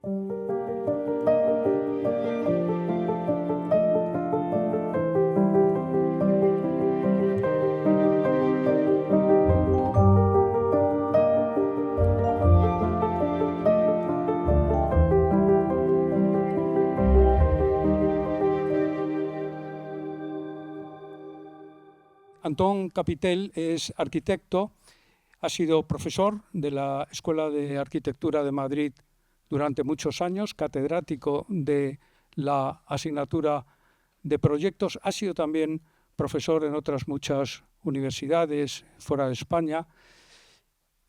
Antón Capitel es arquitecto, ha sido profesor de la Escuela de Arquitectura de Madrid durante muchos años, catedrático de la asignatura de proyectos, ha sido también profesor en otras muchas universidades fuera de España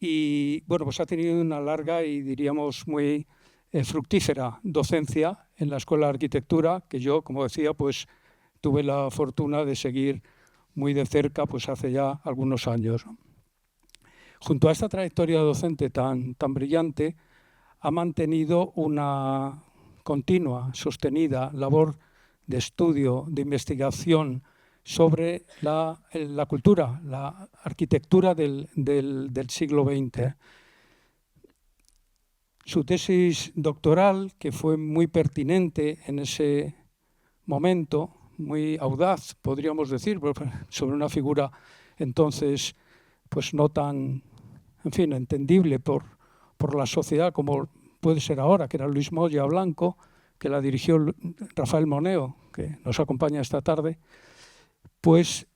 y bueno, pues ha tenido una larga y diríamos muy fructífera docencia en la Escuela de Arquitectura, que yo, como decía, pues tuve la fortuna de seguir muy de cerca pues hace ya algunos años. Junto a esta trayectoria docente tan brillante, ha mantenido una continua, sostenida labor de estudio, de investigación sobre la cultura, la arquitectura del siglo XX. Su tesis doctoral, que fue muy pertinente en ese momento, muy audaz, podríamos decir, sobre una figura entonces pues no tan, en fin, entendible por la sociedad como puede ser ahora, que era Luis Moya Blanco, que la dirigió Rafael Moneo, que nos acompaña esta tarde, pues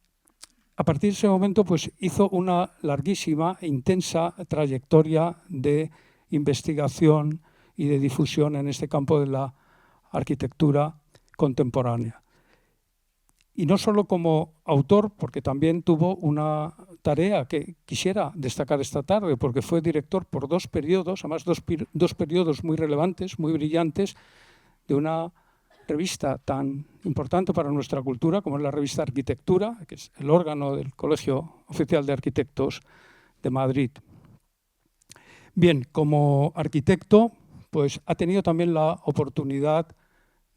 a partir de ese momento pues hizo una larguísima e intensa trayectoria de investigación y de difusión en este campo de la arquitectura contemporánea. Y no solo como autor, porque también tuvo una tarea que quisiera destacar esta tarde, porque fue director por 2 periodos, además dos periodos muy relevantes, muy brillantes, de una revista tan importante para nuestra cultura como es la revista Arquitectura, que es el órgano del Colegio Oficial de Arquitectos de Madrid. Bien, como arquitecto, pues ha tenido también la oportunidad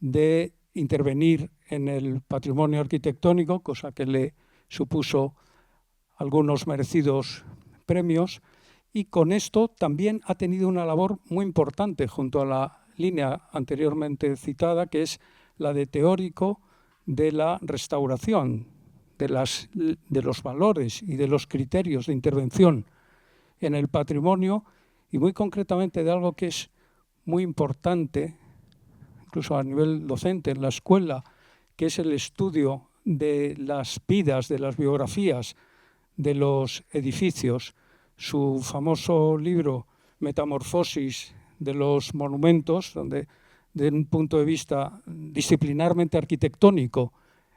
de intervenir en el patrimonio arquitectónico, cosa que le supuso algunos merecidos premios, y con esto también ha tenido una labor muy importante junto a la línea anteriormente citada, que es la de teórico de la restauración, de los valores y de los criterios de intervención en el patrimonio, y muy concretamente de algo que es muy importante, incluso a nivel docente en la escuela, que es el estudio de las vidas, de las biografías de los edificios. Su famoso libro Metamorfosis de los monumentos, donde desde un punto de vista disciplinarmente arquitectónico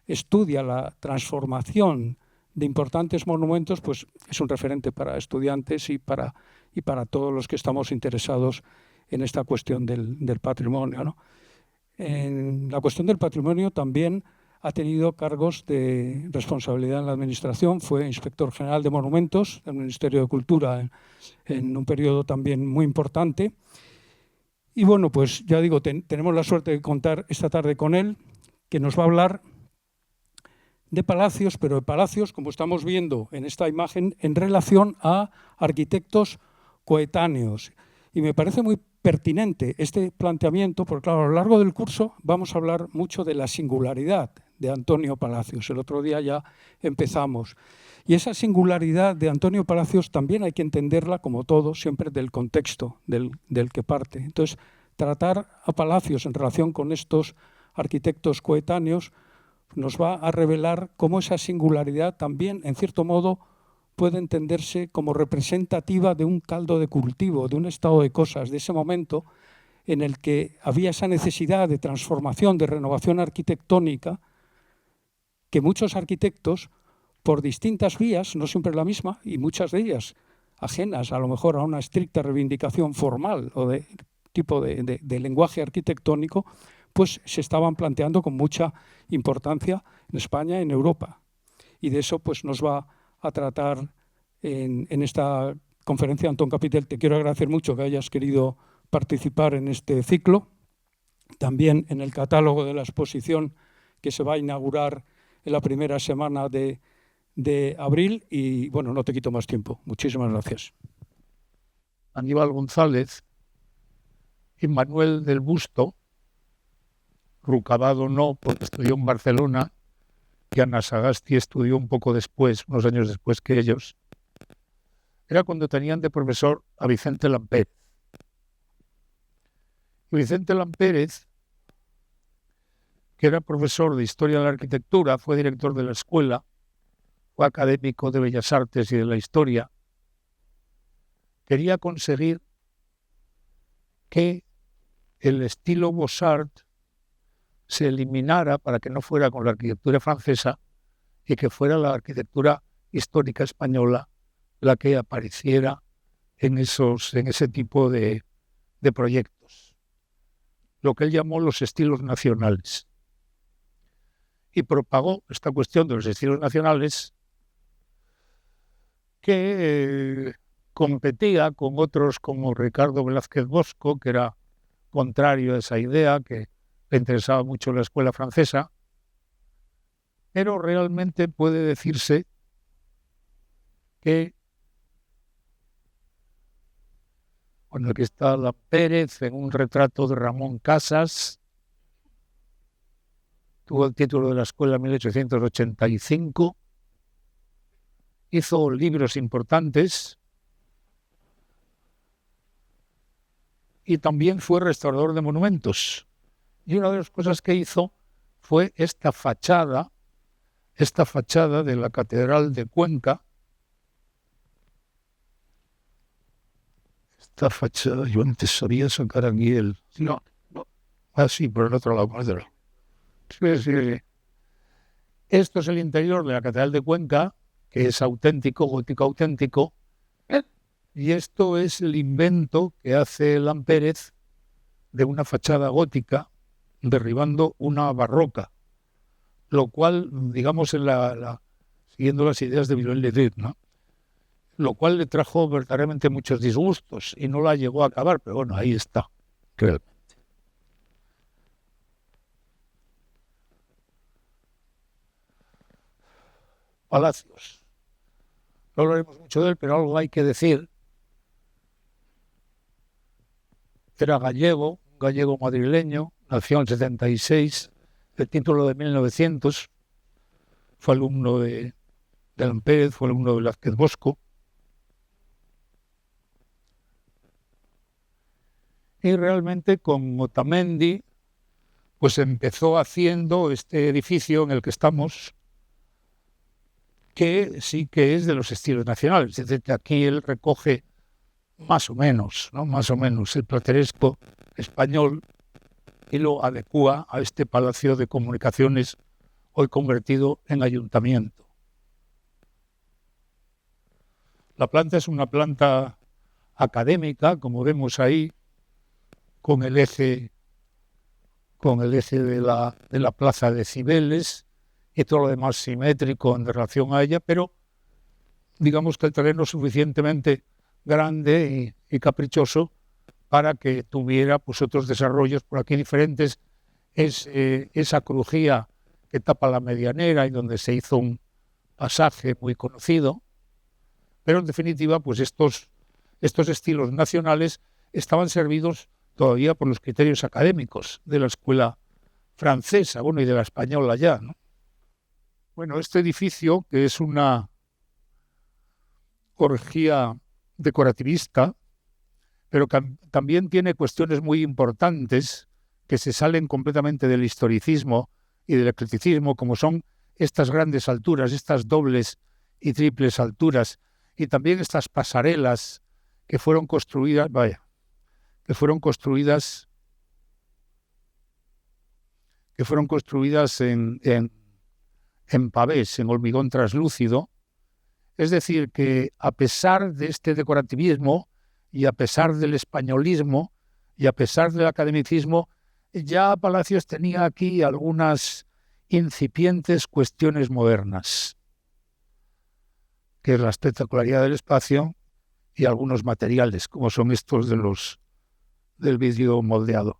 estudia la transformación de importantes monumentos, pues es un referente para estudiantes y para todos los que estamos interesados en esta cuestión del patrimonio, ¿no? En la cuestión del patrimonio también ha tenido cargos de responsabilidad en la administración, fue inspector general de monumentos del Ministerio de Cultura en un periodo también muy importante. Y bueno, pues ya digo, tenemos la suerte de contar esta tarde con él, que nos va a hablar de palacios, pero de palacios, como estamos viendo en esta imagen, en relación a arquitectos coetáneos. Y me parece muy pertinente este planteamiento, porque claro, a lo largo del curso vamos a hablar mucho de la singularidad de Antonio Palacios. El otro día ya empezamos. Y esa singularidad de Antonio Palacios también hay que entenderla, como todo, siempre del contexto del que parte. Entonces, tratar a Palacios en relación con estos arquitectos coetáneos nos va a revelar cómo esa singularidad también, en cierto modo, puede entenderse como representativa de un caldo de cultivo, de un estado de cosas, de ese momento en el que había esa necesidad de transformación, de renovación arquitectónica, que muchos arquitectos, por distintas vías, no siempre la misma, y muchas de ellas ajenas a lo mejor a una estricta reivindicación formal o de tipo de lenguaje arquitectónico, pues se estaban planteando con mucha importancia en España y en Europa. Y de eso pues nos va a tratar en esta conferencia. Antón Capitel, te quiero agradecer mucho que hayas querido participar en este ciclo, también en el catálogo de la exposición que se va a inaugurar en la primera semana de abril y bueno, no te quito más tiempo. Muchísimas gracias. Aníbal González y Manuel del Busto, Rucabado no, porque estudió en Barcelona, y Ana Sagasti estudió un poco después, unos años después que ellos, era cuando tenían de profesor a Vicente Lampérez. Y Vicente Lampérez, que era profesor de Historia de la Arquitectura, fue director de la escuela, fue académico de Bellas Artes y de la Historia, quería conseguir que el estilo Beaux-Arts se eliminara para que no fuera con la arquitectura francesa y que fuera la arquitectura histórica española la que apareciera en ese tipo de proyectos, lo que él llamó los estilos nacionales. Y propagó esta cuestión de los estilos nacionales que competía con otros como Ricardo Velázquez Bosco, que era contrario a esa idea, que le interesaba mucho la escuela francesa, pero realmente puede decirse que, bueno, aquí está Lampérez en un retrato de Ramón Casas, tuvo el título de la escuela en 1885, hizo libros importantes y también fue restaurador de monumentos. Y una de las cosas que hizo fue esta fachada de la Catedral de Cuenca. Esta fachada, yo antes sabía sacar aquí el... No. Ah, sí, por el otro lado. Sí. Esto es el interior de la Catedral de Cuenca, que es auténtico, gótico auténtico, y esto es el invento que hace Lampérez de una fachada gótica derribando una barroca, lo cual, digamos, siguiendo las ideas de Viollet-le-Duc, ¿no? Lo cual le trajo verdaderamente muchos disgustos y no la llegó a acabar, pero bueno, ahí está, realmente. Palacios. No hablaremos mucho de él, pero algo hay que decir. Era gallego, un gallego madrileño, nació en el 76, el título de 1900, fue alumno de Lampérez, fue alumno de Velázquez Bosco. Y realmente con Otamendi, pues empezó haciendo este edificio en el que estamos, que sí que es de los estilos nacionales. Es decir, que aquí él recoge más o menos el plateresco español y lo adecúa a este Palacio de Comunicaciones hoy convertido en ayuntamiento. La planta es una planta académica, como vemos ahí, con el eje de la plaza de Cibeles y todo lo demás simétrico en relación a ella, pero digamos que el terreno es suficientemente grande y caprichoso para que tuviera pues otros desarrollos por aquí diferentes. Es esa crujía que tapa la medianera y donde se hizo un pasaje muy conocido, pero en definitiva pues estos estilos nacionales estaban servidos todavía por los criterios académicos de la escuela francesa, bueno, y de la española ya, ¿no? Bueno, este edificio, que es una orgía decorativista, pero también tiene cuestiones muy importantes que se salen completamente del historicismo y del eclecticismo, como son estas grandes alturas, estas dobles y triples alturas, y también estas pasarelas que fueron construidas, en pavés, en hormigón translúcido. Es decir, que a pesar de este decorativismo y a pesar del españolismo y a pesar del academicismo, ya Palacios tenía aquí algunas incipientes cuestiones modernas, que es la espectacularidad del espacio y algunos materiales, como son estos del vidrio moldeado.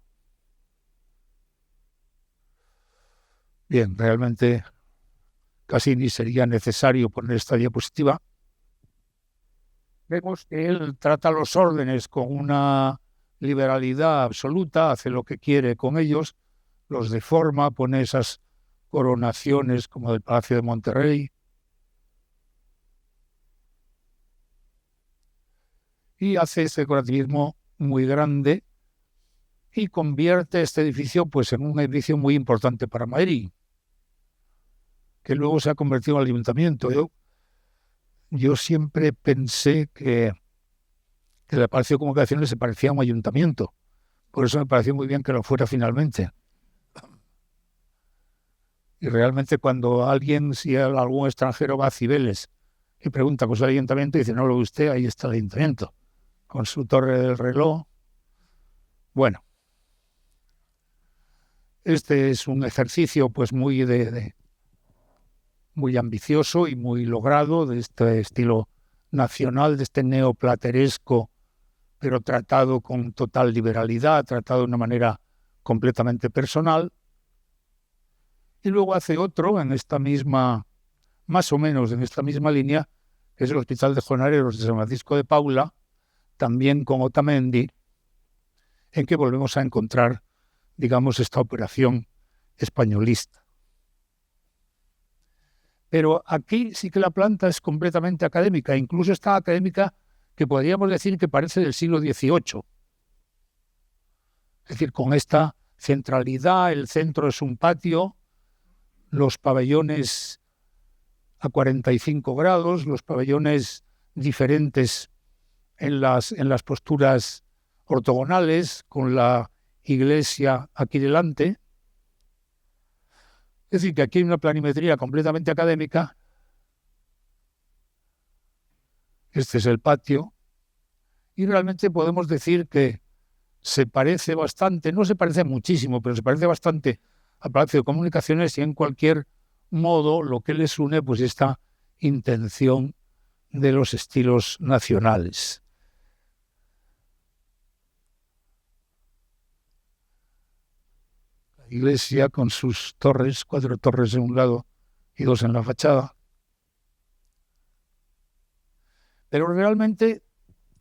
Bien, realmente casi ni sería necesario poner esta diapositiva. Vemos que él trata los órdenes con una liberalidad absoluta, hace lo que quiere con ellos, los deforma, pone esas coronaciones como del Palacio de Monterrey. Y hace ese decorativismo muy grande y convierte este edificio pues, en un edificio muy importante para Madrid, que luego se ha convertido en el ayuntamiento. Yo siempre pensé que el Palacio de Comunicaciones se parecía a un ayuntamiento. Por eso me pareció muy bien que lo fuera finalmente. Y realmente cuando si algún extranjero va a Cibeles y pregunta por el ayuntamiento, dice, no lo ve usted, ahí está el ayuntamiento, con su torre del reloj. Bueno, este es un ejercicio pues muy muy ambicioso y muy logrado de este estilo nacional, de este neoplateresco, pero tratado con total liberalidad, tratado de una manera completamente personal. Y luego hace otro en esta misma, más o menos en esta misma línea, que es el Hospital de Jornaleros de San Francisco de Paula, también con Otamendi, en que volvemos a encontrar, digamos, esta operación españolista. Pero aquí sí que la planta es completamente académica, incluso esta académica que podríamos decir que parece del siglo XVIII. Es decir, con esta centralidad, el centro es un patio, los pabellones a 45 grados, los pabellones diferentes en las posturas ortogonales, con la iglesia aquí delante. Es decir, que aquí hay una planimetría completamente académica. Este es el patio. Y realmente podemos decir que se parece bastante, no se parece muchísimo, pero se parece bastante al Palacio de Comunicaciones, y en cualquier modo lo que les une pues esta intención de los estilos nacionales. La iglesia con sus torres, 4 torres en un lado y 2 en la fachada. Pero realmente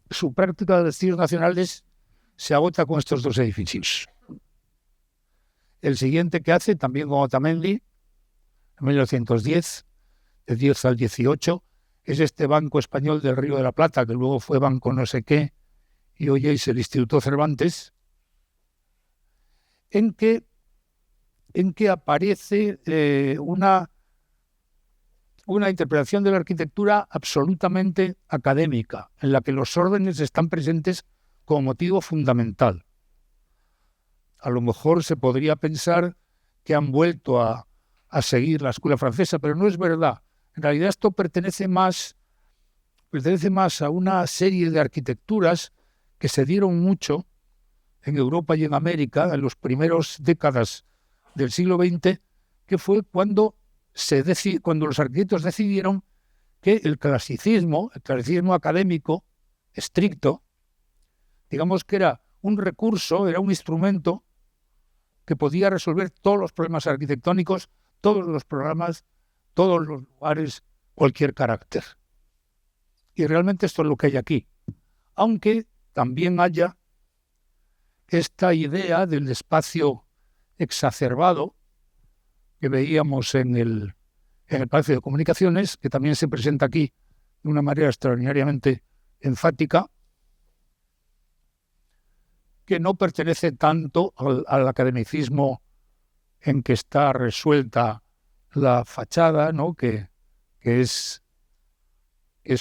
su práctica de estilos nacionales se agota con estos 2 edificios. El siguiente que hace, también con Otamendi, en 1910, de 10 al 18, es este Banco Español del Río de la Plata, que luego fue Banco no sé qué, y hoy es el Instituto Cervantes, en que aparece una interpretación de la arquitectura absolutamente académica, en la que los órdenes están presentes como motivo fundamental. A lo mejor se podría pensar que han vuelto a seguir la escuela francesa, pero no es verdad. En realidad esto pertenece más a una serie de arquitecturas que se dieron mucho en Europa y en América en las primeras décadas del siglo XX, que fue cuando los arquitectos decidieron que el clasicismo académico estricto, digamos que era un recurso, era un instrumento que podía resolver todos los problemas arquitectónicos, todos los programas, todos los lugares, cualquier carácter. Y realmente esto es lo que hay aquí. Aunque también haya esta idea del espacio exacerbado que veíamos en el Palacio de Comunicaciones, que también se presenta aquí de una manera extraordinariamente enfática, que no pertenece tanto al academicismo en que está resuelta la fachada, ¿no? que es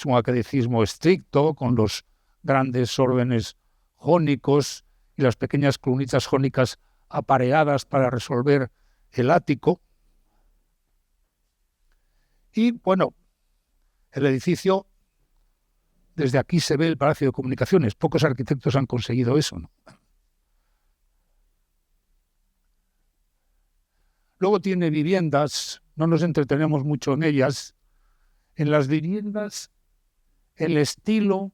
un academicismo estricto, con los grandes órdenes jónicos y las pequeñas columnitas jónicas apareadas para resolver el ático. Y bueno, el edificio, desde aquí se ve el Palacio de Comunicaciones. Pocos arquitectos han conseguido eso, ¿no? Luego tiene viviendas, no nos entretenemos mucho en ellas. En las viviendas, el estilo,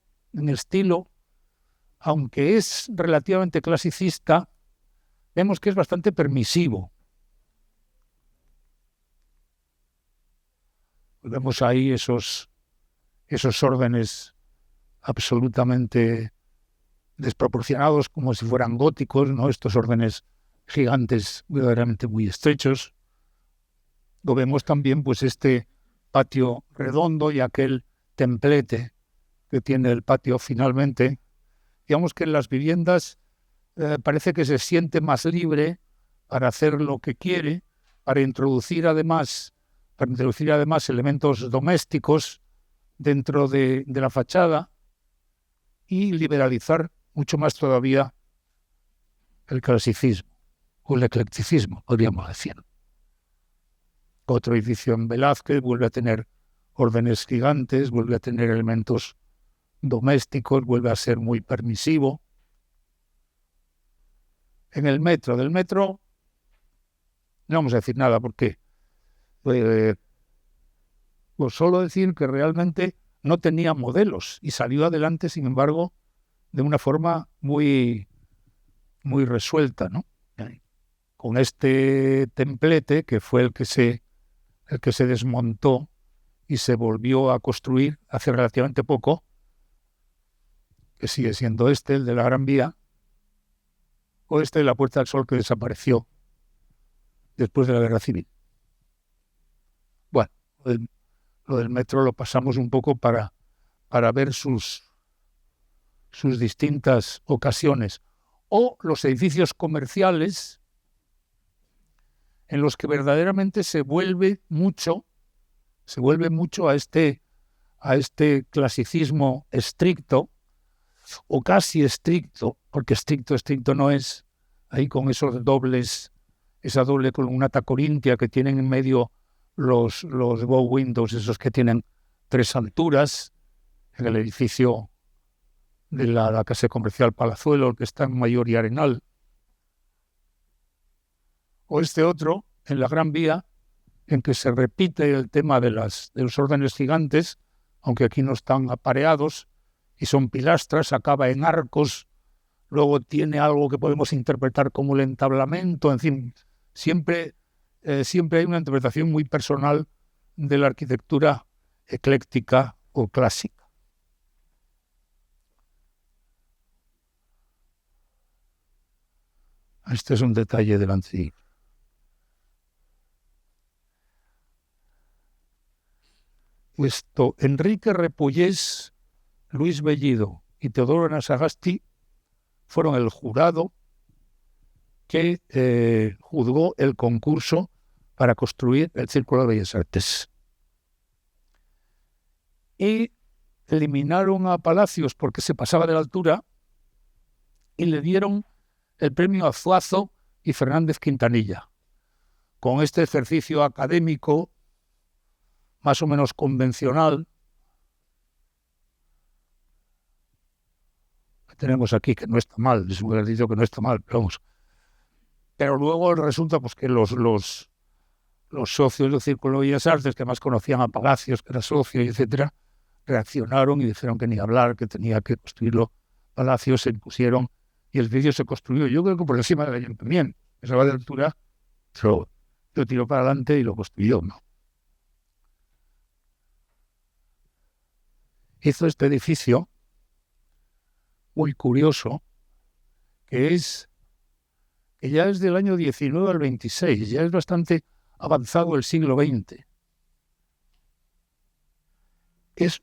aunque es relativamente clasicista, vemos que es bastante permisivo. Vemos ahí esos órdenes absolutamente desproporcionados, como si fueran góticos, ¿no? Estos órdenes gigantes verdaderamente muy estrechos. Lo vemos también, pues, este patio redondo y aquel templete que tiene el patio finalmente. Digamos que en las viviendas parece que se siente más libre para hacer lo que quiere, para introducir además elementos domésticos dentro de la fachada y liberalizar mucho más todavía el clasicismo o el eclecticismo, podríamos decir. Otro edificio en Velázquez vuelve a tener órdenes gigantes, vuelve a tener elementos domésticos, vuelve a ser muy permisivo. En el metro, del metro no vamos a decir nada porque pues solo decir que realmente no tenía modelos y salió adelante, sin embargo, de una forma muy, muy resuelta, ¿no? Con este templete que fue el que se desmontó y se volvió a construir hace relativamente poco, que sigue siendo el de la Gran Vía, o de la Puerta del Sol, que desapareció después de la Guerra Civil. Bueno, lo del metro lo pasamos un poco para ver sus distintas ocasiones. O los edificios comerciales en los que verdaderamente se vuelve mucho a este clasicismo estricto, o casi estricto, porque estricto no es, ahí con esos dobles, esa doble columnata corintia que tienen en medio los bow windows, esos que tienen 3 alturas, en el edificio de la Casa Comercial Palazuelo, que está en Mayor y Arenal. O este otro, en la Gran Vía, en que se repite el tema de los órdenes gigantes, aunque aquí no están apareados, y son pilastras, acaba en arcos, luego tiene algo que podemos interpretar como el entablamento, en fin, siempre hay una interpretación muy personal de la arquitectura ecléctica o clásica. Este es un detalle del antiguo. Enrique Repollés, Luis Bellido y Teodoro Nasagasti fueron el jurado que juzgó el concurso para construir el Círculo de Bellas Artes. Y eliminaron a Palacios porque se pasaba de la altura y le dieron el premio a Zuazo y Fernández Quintanilla. Con este ejercicio académico más o menos convencional que tenemos aquí, que no está mal, les hubiera dicho que no está mal, pero vamos. Pero luego resulta pues que los socios del Círculo de Bellas Artes, que más conocían a Palacios, que era socio, etcétera, reaccionaron y dijeron que ni hablar, que tenía que construirlo Palacios, se impusieron y el edificio se construyó. Yo creo que por encima del ayuntamiento, esa va de altura, lo tiró para adelante y lo construyó, ¿no? Hizo este edificio muy curioso, que ya es del año 19 al 26, ya es bastante avanzado el siglo XX. Es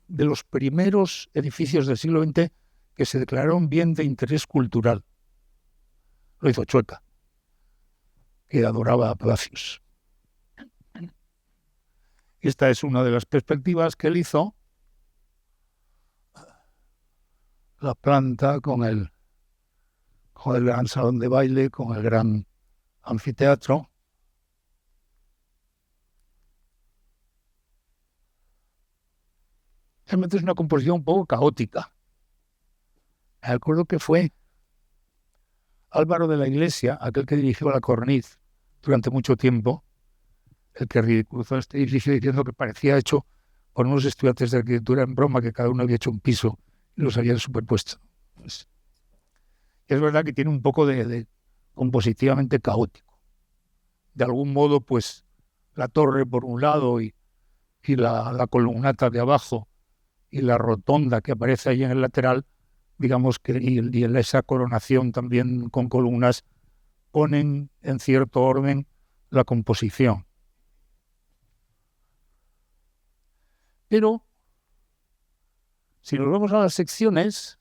de los primeros edificios del siglo XX que se declararon bien de interés cultural. Lo hizo Chueca, que adoraba a Palacios. Esta es una de las perspectivas que él hizo. La planta con el gran salón de baile, con el gran anfiteatro. Realmente es una composición un poco caótica. Me acuerdo que fue Álvaro de la Iglesia, aquel que dirigió la Corniz durante mucho tiempo, el que ridiculizó este edificio diciendo que parecía hecho por unos estudiantes de arquitectura en broma, que cada uno había hecho un piso y los habían superpuesto. Pues, es verdad que tiene un poco de compositivamente caótico. De algún modo, pues, la torre por un lado y la columnata de abajo y la rotonda que aparece ahí en el lateral digamos que y esa coronación también con columnas ponen en cierto orden la composición. Pero si nos vamos a las secciones,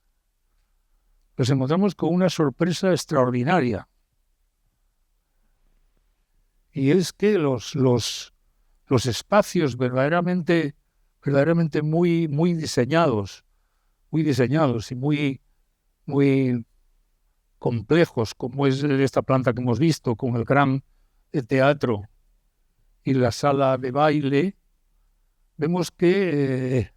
nos encontramos con una sorpresa extraordinaria. Y es que los espacios verdaderamente muy diseñados y muy complejos, como es esta planta que hemos visto, con el gran teatro y la sala de baile, vemos que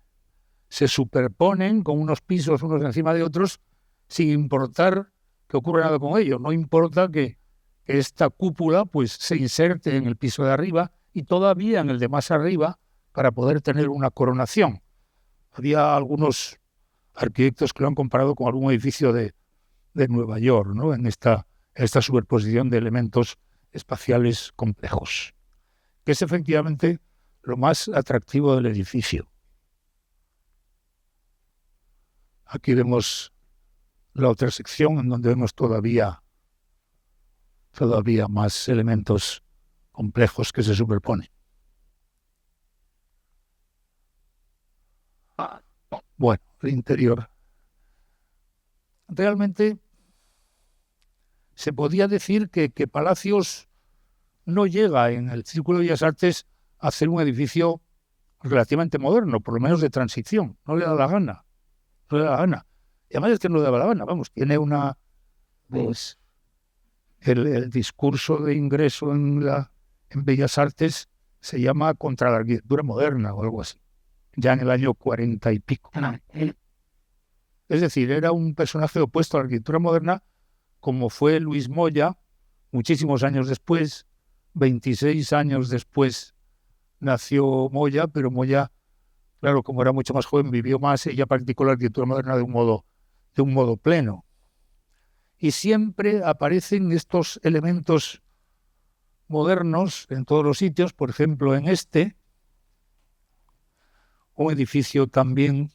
se superponen con unos pisos unos encima de otros sin importar que ocurra nada con ello. No importa que esta cúpula pues se inserte en el piso de arriba y todavía en el de más arriba para poder tener una coronación. Había algunos arquitectos que lo han comparado con algún edificio de Nueva York, ¿no? En esta superposición de elementos espaciales complejos, que es efectivamente lo más atractivo del edificio. Aquí vemos la otra sección en donde vemos todavía más elementos complejos que se superponen. Bueno, el interior. Realmente se podía decir que Palacios no llega en el Círculo de Bellas Artes a hacer un edificio relativamente moderno, por lo menos de transición. No le da la gana. No le da la gana. Y además es que no le daba la gana. Vamos, tiene una... Pues, el discurso de ingreso en Bellas Artes se llama Contra la arquitectura moderna o algo así, ya en el año 40 y pico. Es decir, era un personaje opuesto a la arquitectura moderna, como fue Luis Moya, muchísimos años después, 26 años después nació Moya, pero Moya, claro, como era mucho más joven, vivió más y ya practicó la arquitectura moderna de un modo pleno. Y siempre aparecen estos elementos modernos en todos los sitios, por ejemplo, en un edificio también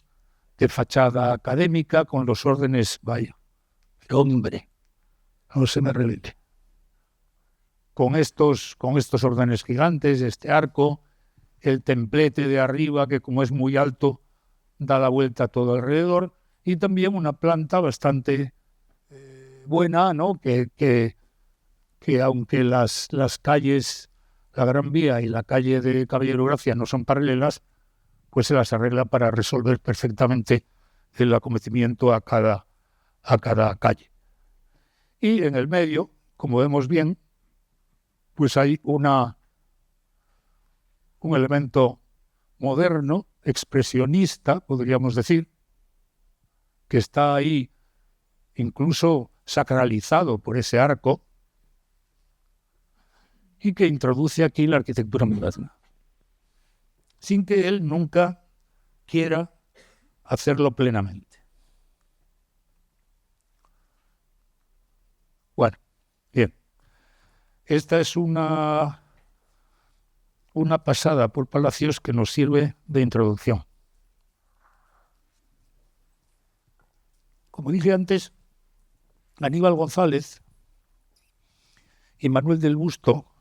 de fachada académica con los órdenes, vaya, hombre, no se me releve. Con estos órdenes gigantes, este arco, el templete de arriba que como es muy alto da la vuelta todo alrededor y también una planta bastante buena, ¿no? Que aunque las calles, la Gran Vía y la calle de Caballero Gracia no son paralelas, pues se las arregla para resolver perfectamente el acometimiento a cada calle. Y en el medio, como vemos bien, pues hay un elemento moderno, expresionista, podríamos decir, que está ahí incluso sacralizado por ese arco y que introduce aquí la arquitectura moderna, sin que él nunca quiera hacerlo plenamente. Bueno, bien. Esta es una pasada por Palacios que nos sirve de introducción. Como dije antes, Aníbal González y Manuel del Busto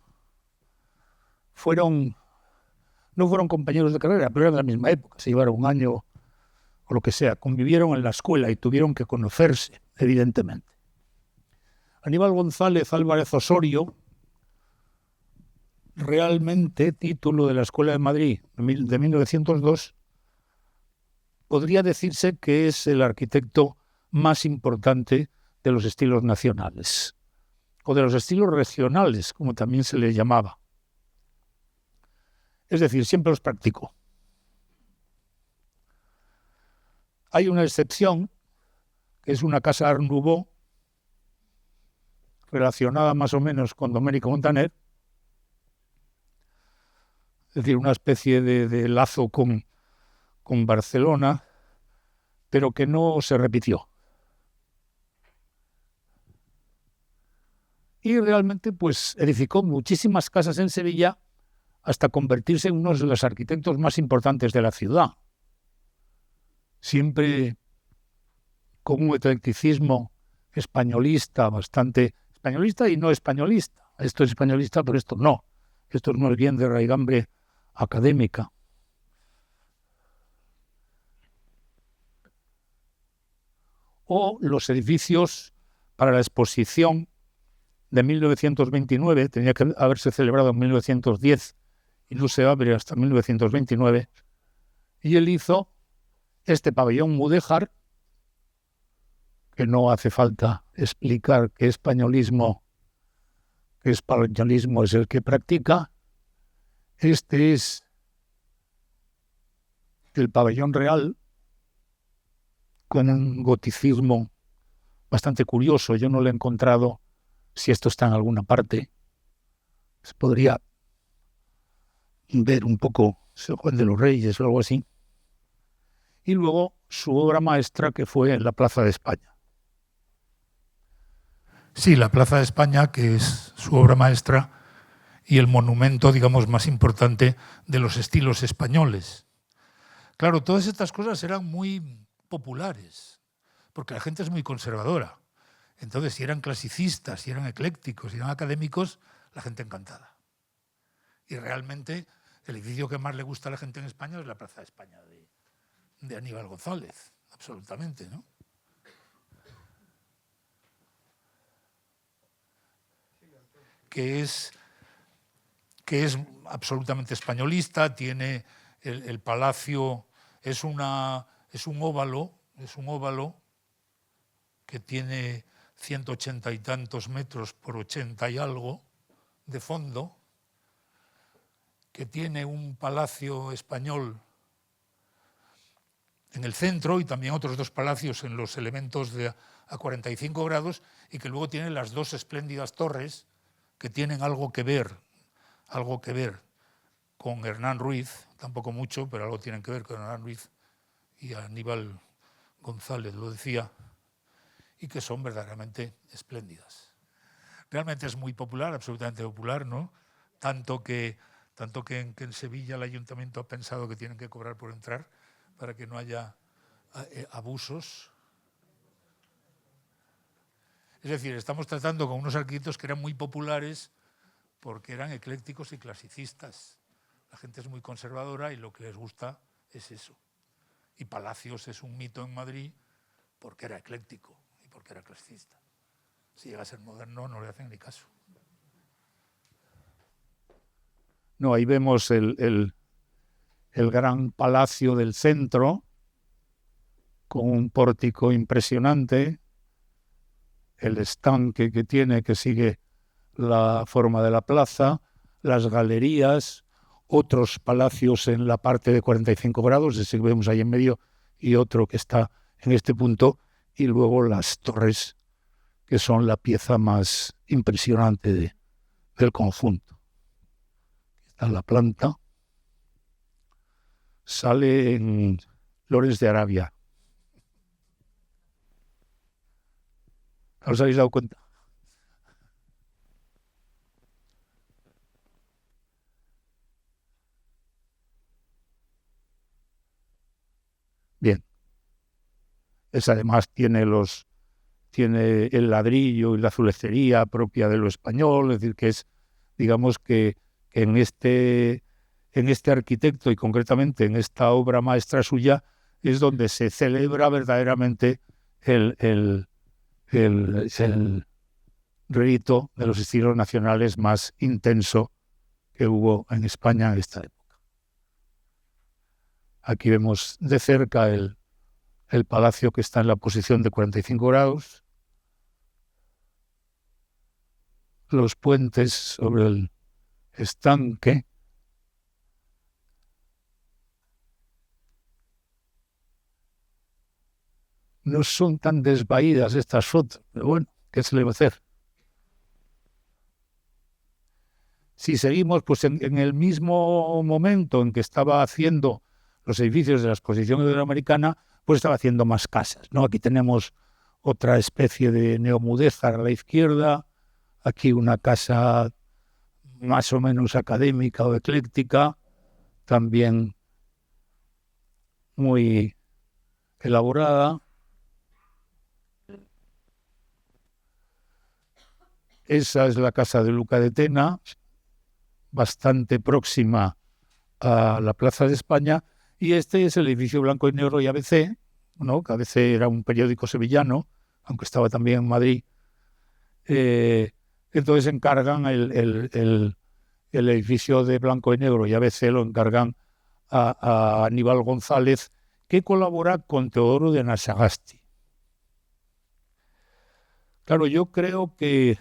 no fueron compañeros de carrera, pero eran de la misma época, se llevaron un año o lo que sea, convivieron en la escuela y tuvieron que conocerse, evidentemente. Aníbal González Álvarez Osorio, realmente título de la Escuela de Madrid de 1902, podría decirse que es el arquitecto más importante de los estilos nacionales, o de los estilos regionales, como también se les llamaba. Es decir, siempre los practicó. Hay una excepción, que es una casa Art Nouveau, relacionada más o menos con Domenico Montaner, es decir, una especie de lazo con Barcelona, pero que no se repitió. Y realmente pues edificó muchísimas casas en Sevilla hasta convertirse en uno de los arquitectos más importantes de la ciudad. Siempre con un eclecticismo españolista, bastante españolista y no españolista. Esto es españolista, pero esto no. Esto es más bien de raigambre académica. O los edificios para la exposición de 1929, tenía que haberse celebrado en 1910 y no se abre hasta 1929, y él hizo este pabellón mudéjar, que no hace falta explicar qué españolismo es el que practica. Este es el pabellón real, con un goticismo bastante curioso. Yo no lo he encontrado, si esto está en alguna parte. Se podría ver un poco San Juan de los Reyes o algo así. Y luego su obra maestra, que fue la Plaza de España. Sí, la Plaza de España, que es su obra maestra y el monumento, digamos, más importante de los estilos españoles. Claro, todas estas cosas eran muy populares, porque la gente es muy conservadora. Entonces, si eran clasicistas, si eran eclécticos, si eran académicos, la gente encantada. Y realmente el edificio que más le gusta a la gente en España es la Plaza de España de Aníbal González, absolutamente, ¿no? Que es absolutamente españolista, tiene el palacio, es un óvalo que tiene 180 y tantos metros por 80 y algo de fondo, que tiene un palacio español en el centro y también otros dos palacios en los elementos a 45 grados, y que luego tiene las dos espléndidas torres que tienen algo que ver con Hernán Ruiz, tampoco mucho, pero algo tienen que ver con Hernán Ruiz y Aníbal González, lo decía, y que son verdaderamente espléndidas. Realmente es muy popular, absolutamente popular, ¿no? Tanto que en Sevilla el ayuntamiento ha pensado que tienen que cobrar por entrar para que no haya abusos. Es decir, estamos tratando con unos arquitectos que eran muy populares porque eran eclécticos y clasicistas. La gente es muy conservadora y lo que les gusta es eso. Y Palacios es un mito en Madrid porque era ecléctico y porque era clasicista. Si llega a ser moderno no le hacen ni caso. No, ahí vemos el gran palacio del centro, con un pórtico impresionante, el estanque que tiene, que sigue la forma de la plaza, las galerías, otros palacios en la parte de 45 grados, ese que vemos ahí en medio, y otro que está en este punto, y luego las torres, que son la pieza más impresionante del conjunto. Está la planta, sale en Lores de Arabia. ¿Os habéis dado cuenta? Bien. Es además tiene el ladrillo y la azulejería propia de lo español, es decir, que es, digamos que en este arquitecto y concretamente en esta obra maestra suya es donde se celebra verdaderamente el rito de los estilos nacionales más intenso que hubo en España en esta época. Aquí vemos de cerca el palacio, que está en la posición de 45 grados, los puentes sobre el estanque, no son tan desvaídas estas fotos, pero bueno, ¿qué se le va a hacer? Si seguimos, pues en el mismo momento en que estaba haciendo los edificios de la exposición iberoamericana, pues estaba haciendo más casas, ¿no? Aquí tenemos otra especie de neomudéjar a la izquierda, aquí una casa más o menos académica o ecléctica, también muy elaborada. Esa es la casa de Luca de Tena, bastante próxima a la Plaza de España, y este es el edificio Blanco y Negro y ABC, ¿no? Que ABC era un periódico sevillano, aunque estaba también en Madrid. Entonces encargan el edificio de Blanco y Negro y ABC lo encargan a Aníbal González, que colabora con Teodoro de Anasagasti. Claro, yo creo que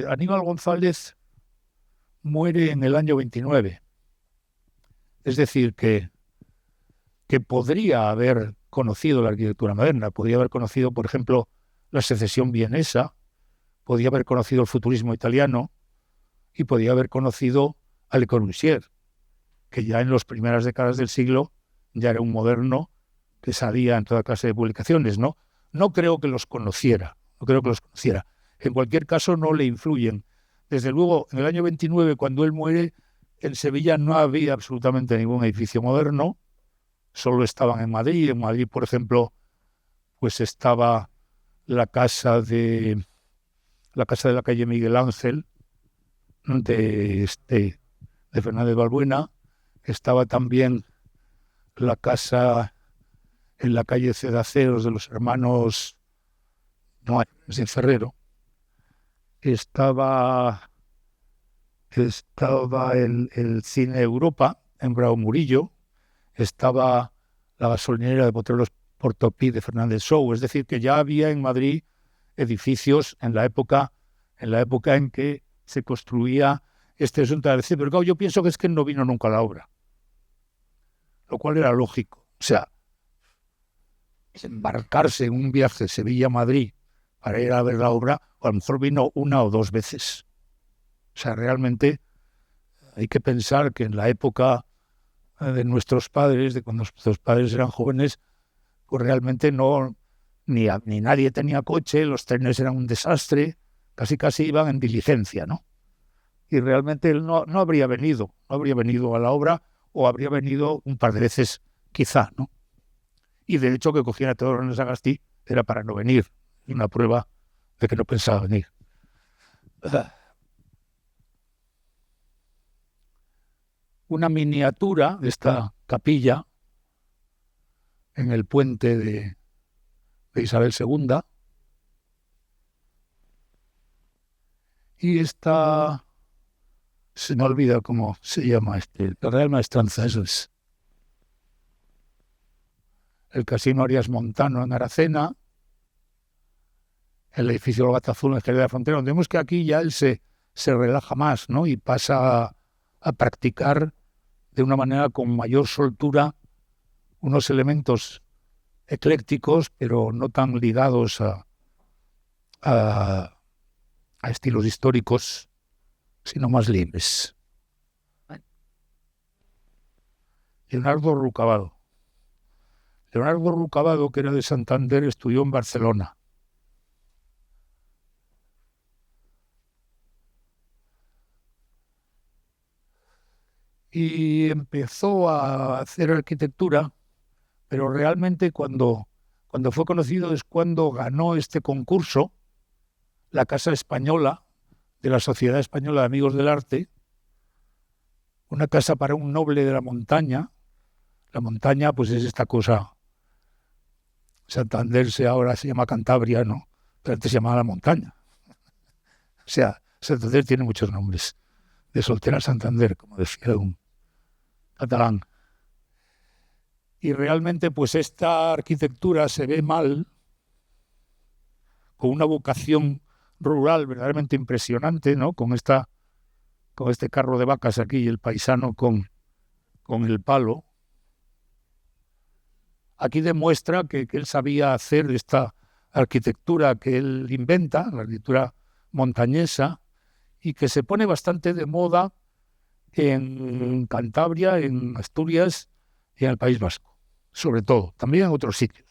Aníbal González muere en el año 29. Es decir, que podría haber conocido la arquitectura moderna, podría haber conocido, por ejemplo, la secesión vienesa, podría haber conocido el futurismo italiano y podría haber conocido a Le Corbusier, que ya en las primeras décadas del siglo ya era un moderno que salía en toda clase de publicaciones, ¿no? No creo que los conociera, En cualquier caso, no le influyen. Desde luego, en el año 29, cuando él muere, en Sevilla no había absolutamente ningún edificio moderno, solo estaban en Madrid. En Madrid, por ejemplo, pues estaba la casa de la calle Miguel Ángel, de Fernández Balbuena. Estaba también la casa en la calle Cedaceros de los hermanos de Ferrero. Estaba el Cine Europa en Bravo Murillo. Estaba la gasolinera de Potreros Portopí de Fernández Sou. Es decir, que ya había en Madrid edificios en la época en que se construía este asunto de ABC. Pero claro, yo pienso que es que no vino nunca a la obra, lo cual era lógico. O sea, embarcarse en un viaje Sevilla-Madrid para ir a ver la obra, o a lo mejor vino una o dos veces. O sea, realmente hay que pensar que en la época de nuestros padres, de cuando nuestros padres eran jóvenes, pues realmente ni nadie tenía coche, los trenes eran un desastre, casi iban en diligencia, ¿no? Y realmente él no habría venido a la obra, o habría venido un par de veces quizá, ¿no? Y de hecho que cogían a Teodoro de Anasagasti era para no venir, una prueba de que no pensaba venir. Una miniatura de esta capilla en el puente de Isabel II. Y esta, se me olvida cómo se llama la Real Maestranza, eso es. El Casino Arias Montano en Aracena, el edificio Logata Azul en Jerez de la Frontera, donde vemos que aquí ya él se relaja más, ¿no? Y pasa a practicar de una manera con mayor soltura unos elementos eclécticos, pero no tan ligados a estilos históricos, sino más libres. Leonardo Rucabado, que era de Santander, estudió en Barcelona. Y empezó a hacer arquitectura, pero realmente cuando fue conocido es cuando ganó este concurso, la Casa Española, de la Sociedad Española de Amigos del Arte, una casa para un noble de la montaña. La montaña, pues es esta cosa. Santander ahora se llama Cantabria, ¿no? Pero antes se llamaba La Montaña. O sea, Santander tiene muchos nombres. De soltera Santander, como decía un catalán. Y realmente, pues esta arquitectura se ve mal, con una vocación rural verdaderamente impresionante, ¿no? Con este carro de vacas aquí y el paisano con el palo. Aquí demuestra que él sabía hacer esta arquitectura que él inventa, la arquitectura montañesa, y que se pone bastante de moda en Cantabria, en Asturias y en el País Vasco, sobre todo. También en otros sitios,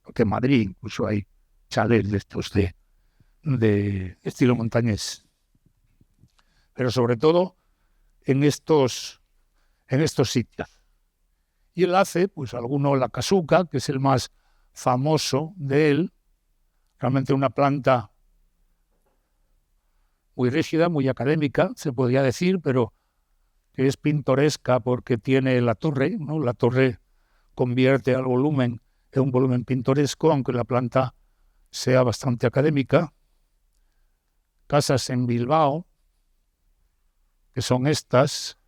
porque en Madrid incluso hay chalets de estos de estilo montañés. Pero sobre todo en estos sitios. Y él hace, pues alguno la casuca, que es el más famoso de él, realmente una planta muy rígida, muy académica, se podría decir, pero que es pintoresca porque tiene la torre, ¿no? La torre convierte al volumen en un volumen pintoresco, aunque la planta sea bastante académica. Casas en Bilbao, que son estas.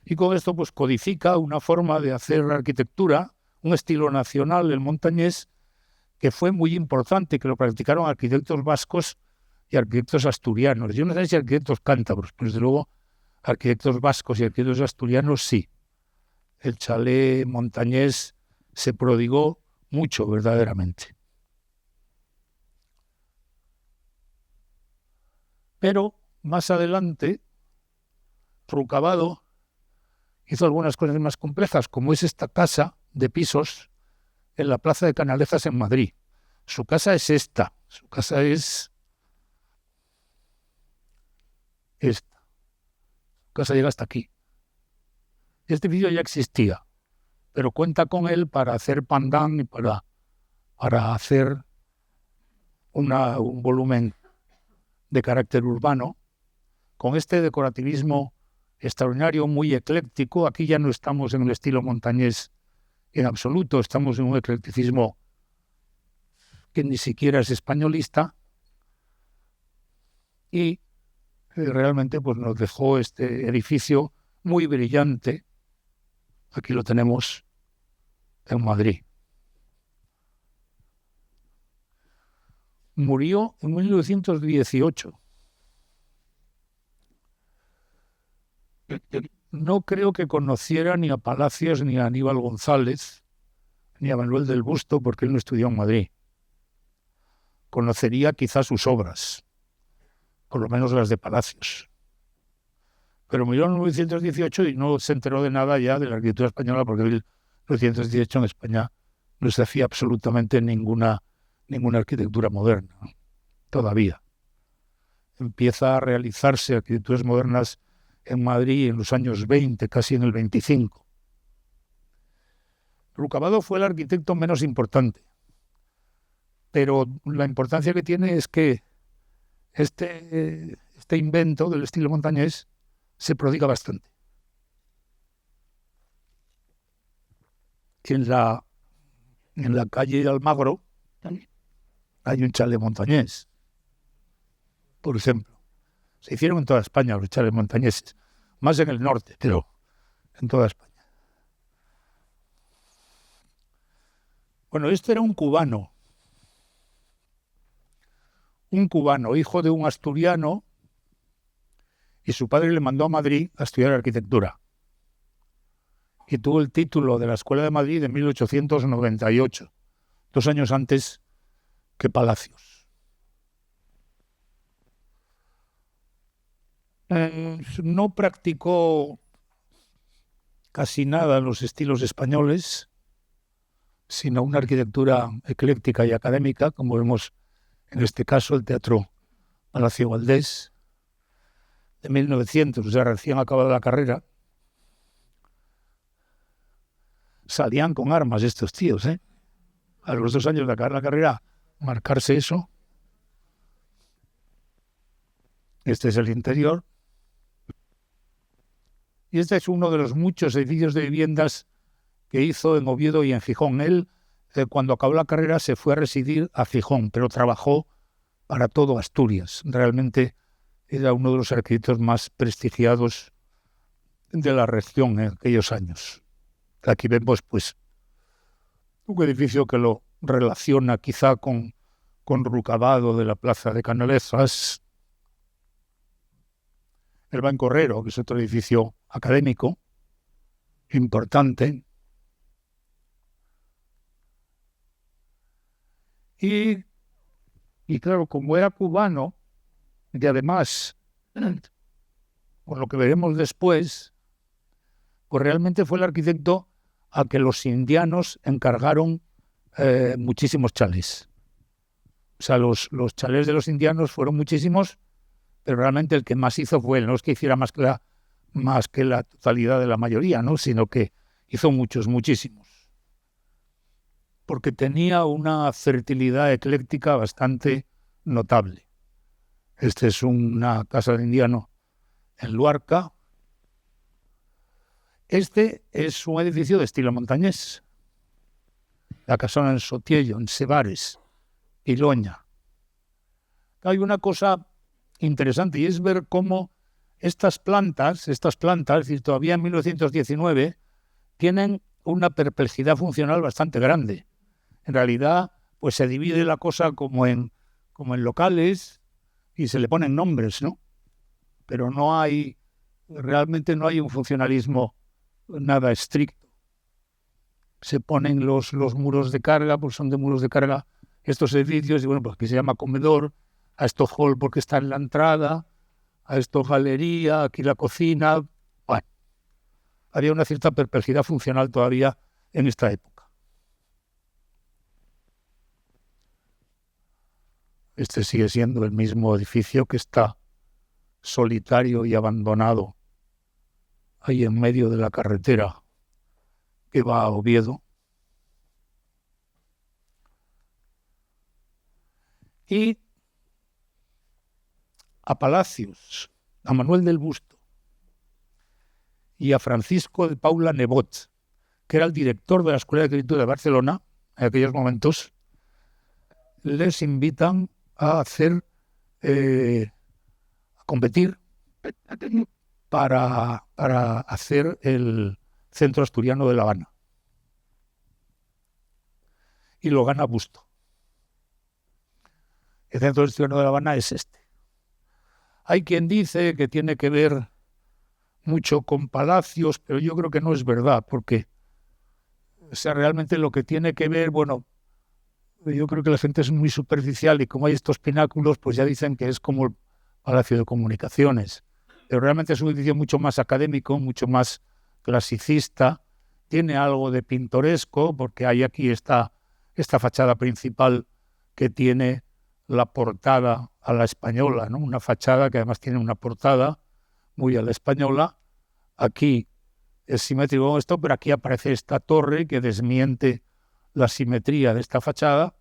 Y con esto pues codifica una forma de hacer arquitectura, un estilo nacional, el montañés, que fue muy importante, que lo practicaron arquitectos vascos y arquitectos asturianos. Yo no sé si arquitectos cántabros, pero desde luego arquitectos vascos y arquitectos asturianos sí. El chalet montañés se prodigó mucho verdaderamente. Pero más adelante, Rucabado hizo algunas cosas más complejas, como es esta casa de pisos en la Plaza de Canalejas en Madrid. Su casa es esta, su casa es esta. Su casa llega hasta aquí. Este edificio ya existía, pero cuenta con él para hacer pandán y para hacer un volumen de carácter urbano, con este decorativismo extraordinario, muy ecléctico. Aquí ya no estamos en el estilo montañés en absoluto, estamos en un eclecticismo que ni siquiera es españolista, y realmente pues nos dejó este edificio muy brillante. Aquí lo tenemos en Madrid. Murió en 1918. No creo que conociera ni a Palacios, ni a Aníbal González, ni a Manuel del Busto, porque él no estudió en Madrid. Conocería quizás sus obras, por lo menos las de Palacios. Pero murió en 1918 y no se enteró de nada ya de la arquitectura española, porque en 1918 en España no se hacía absolutamente ninguna arquitectura moderna, ¿no? Todavía. Empieza a realizarse arquitecturas modernas en Madrid en los años 20, casi en el 25. Rucabado fue el arquitecto menos importante, pero la importancia que tiene es que este invento del estilo montañés se prodiga bastante. En la calle Almagro hay un chalet montañés, por ejemplo. Se hicieron en toda España los chalets montañeses, más en el norte, pero en toda España. Bueno, este era un cubano, hijo de un asturiano, y su padre le mandó a Madrid a estudiar arquitectura. Y tuvo el título de la Escuela de Madrid en 1898, 2 años antes que Palacios. No practicó casi nada en los estilos españoles, sino una arquitectura ecléctica y académica, como vemos en este caso el Teatro Palacio Valdés, de 1900, o sea, recién acabada la carrera. Salían con armas estos tíos, ¿eh? A los 2 años de acabar la carrera, marcarse eso. Este es el interior. Y este es uno de los muchos edificios de viviendas que hizo en Oviedo y en Gijón. Él, cuando acabó la carrera, se fue a residir a Gijón, pero trabajó para todo Asturias. Realmente era uno de los arquitectos más prestigiados de la región en aquellos años. Aquí vemos pues un edificio que lo relaciona quizá con Rucabado de la Plaza de Canalejas. El Bancorrero, que es otro edificio académico importante. Y claro, como era cubano, y además, por lo que veremos después, pues realmente fue el arquitecto a que los indianos encargaron muchísimos chalés. O sea, los chalés de los indianos fueron muchísimos, pero realmente el que más hizo fue él. No es que hiciera más que más que la totalidad de la mayoría, ¿no? Sino que hizo muchísimos. Porque tenía una fertilidad ecléctica bastante notable. Este es una casa de indiano en Luarca. Este es un edificio de estilo montañés. La casona en Sotiello, en Sebares, Piloña. Hay una cosa interesante y es ver cómo estas plantas, es decir, todavía en 1919, tienen una perplejidad funcional bastante grande. En realidad, pues se divide la cosa como en locales y se le ponen nombres, ¿no? Pero realmente no hay un funcionalismo nada estricto. Se ponen los muros de carga, pues son de muros de carga estos edificios, y bueno, pues aquí se llama comedor, a esto hall porque está en la entrada, a esto galería, aquí la cocina. Bueno, había una cierta perplejidad funcional todavía en esta época. Este sigue siendo el mismo edificio que está solitario y abandonado ahí en medio de la carretera que va a Oviedo. Y a Palacios, a Manuel del Busto y a Francisco de Paula Nebot, que era el director de la Escuela de Escritura de Barcelona en aquellos momentos, les invitan a competir para hacer el Centro Asturiano de La Habana. Y lo gana Busto. El Centro Asturiano de La Habana es este. Hay quien dice que tiene que ver mucho con Palacios, pero yo creo que no es verdad, porque realmente lo que tiene que ver, bueno, yo creo que la gente es muy superficial y como hay estos pináculos, pues ya dicen que es como el Palacio de Comunicaciones. Pero realmente es un edificio mucho más académico, mucho más clasicista, tiene algo de pintoresco, porque hay aquí esta fachada principal que tiene la portada a la española, ¿no? Una fachada que además tiene una portada muy a la española. Aquí es simétrico esto, pero aquí aparece esta torre que desmiente la simetría de esta fachada.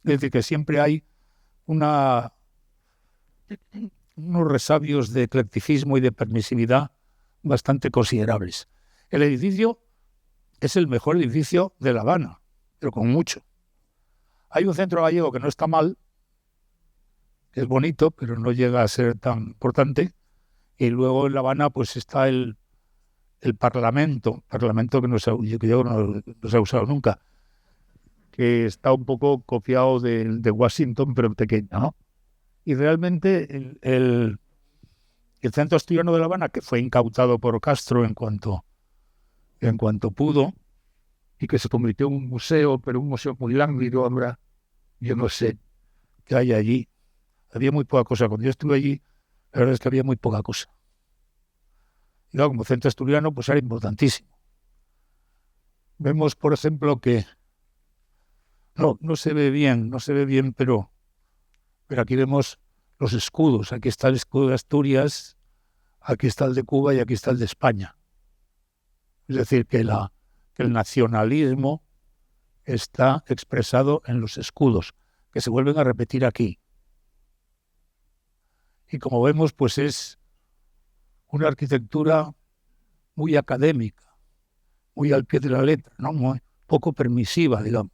Es decir, que siempre hay unos resabios de eclecticismo y de permisividad bastante considerables. El edificio es el mejor edificio de La Habana, pero con mucho. Hay un centro gallego que no está mal, es bonito, pero no llega a ser tan importante. Y luego en La Habana pues está el Parlamento que yo no se ha usado nunca, que está un poco copiado de Washington, pero pequeño, ¿no? Y realmente el Centro Asturiano de La Habana, que fue incautado por Castro en cuanto pudo, y que se convirtió en un museo, pero un museo muy lánguido ahora, yo no sé qué hay allí. Había muy poca cosa. Cuando yo estuve allí, la verdad es que había muy poca cosa. Y claro, como centro asturiano, pues era importantísimo. Vemos, por ejemplo, que no se ve bien, pero aquí vemos los escudos. Aquí está el escudo de Asturias, aquí está el de Cuba y aquí está el de España. Es decir, que el nacionalismo está expresado en los escudos, que se vuelven a repetir aquí. Y como vemos, pues es una arquitectura muy académica, muy al pie de la letra, ¿no? Muy poco permisiva, digamos.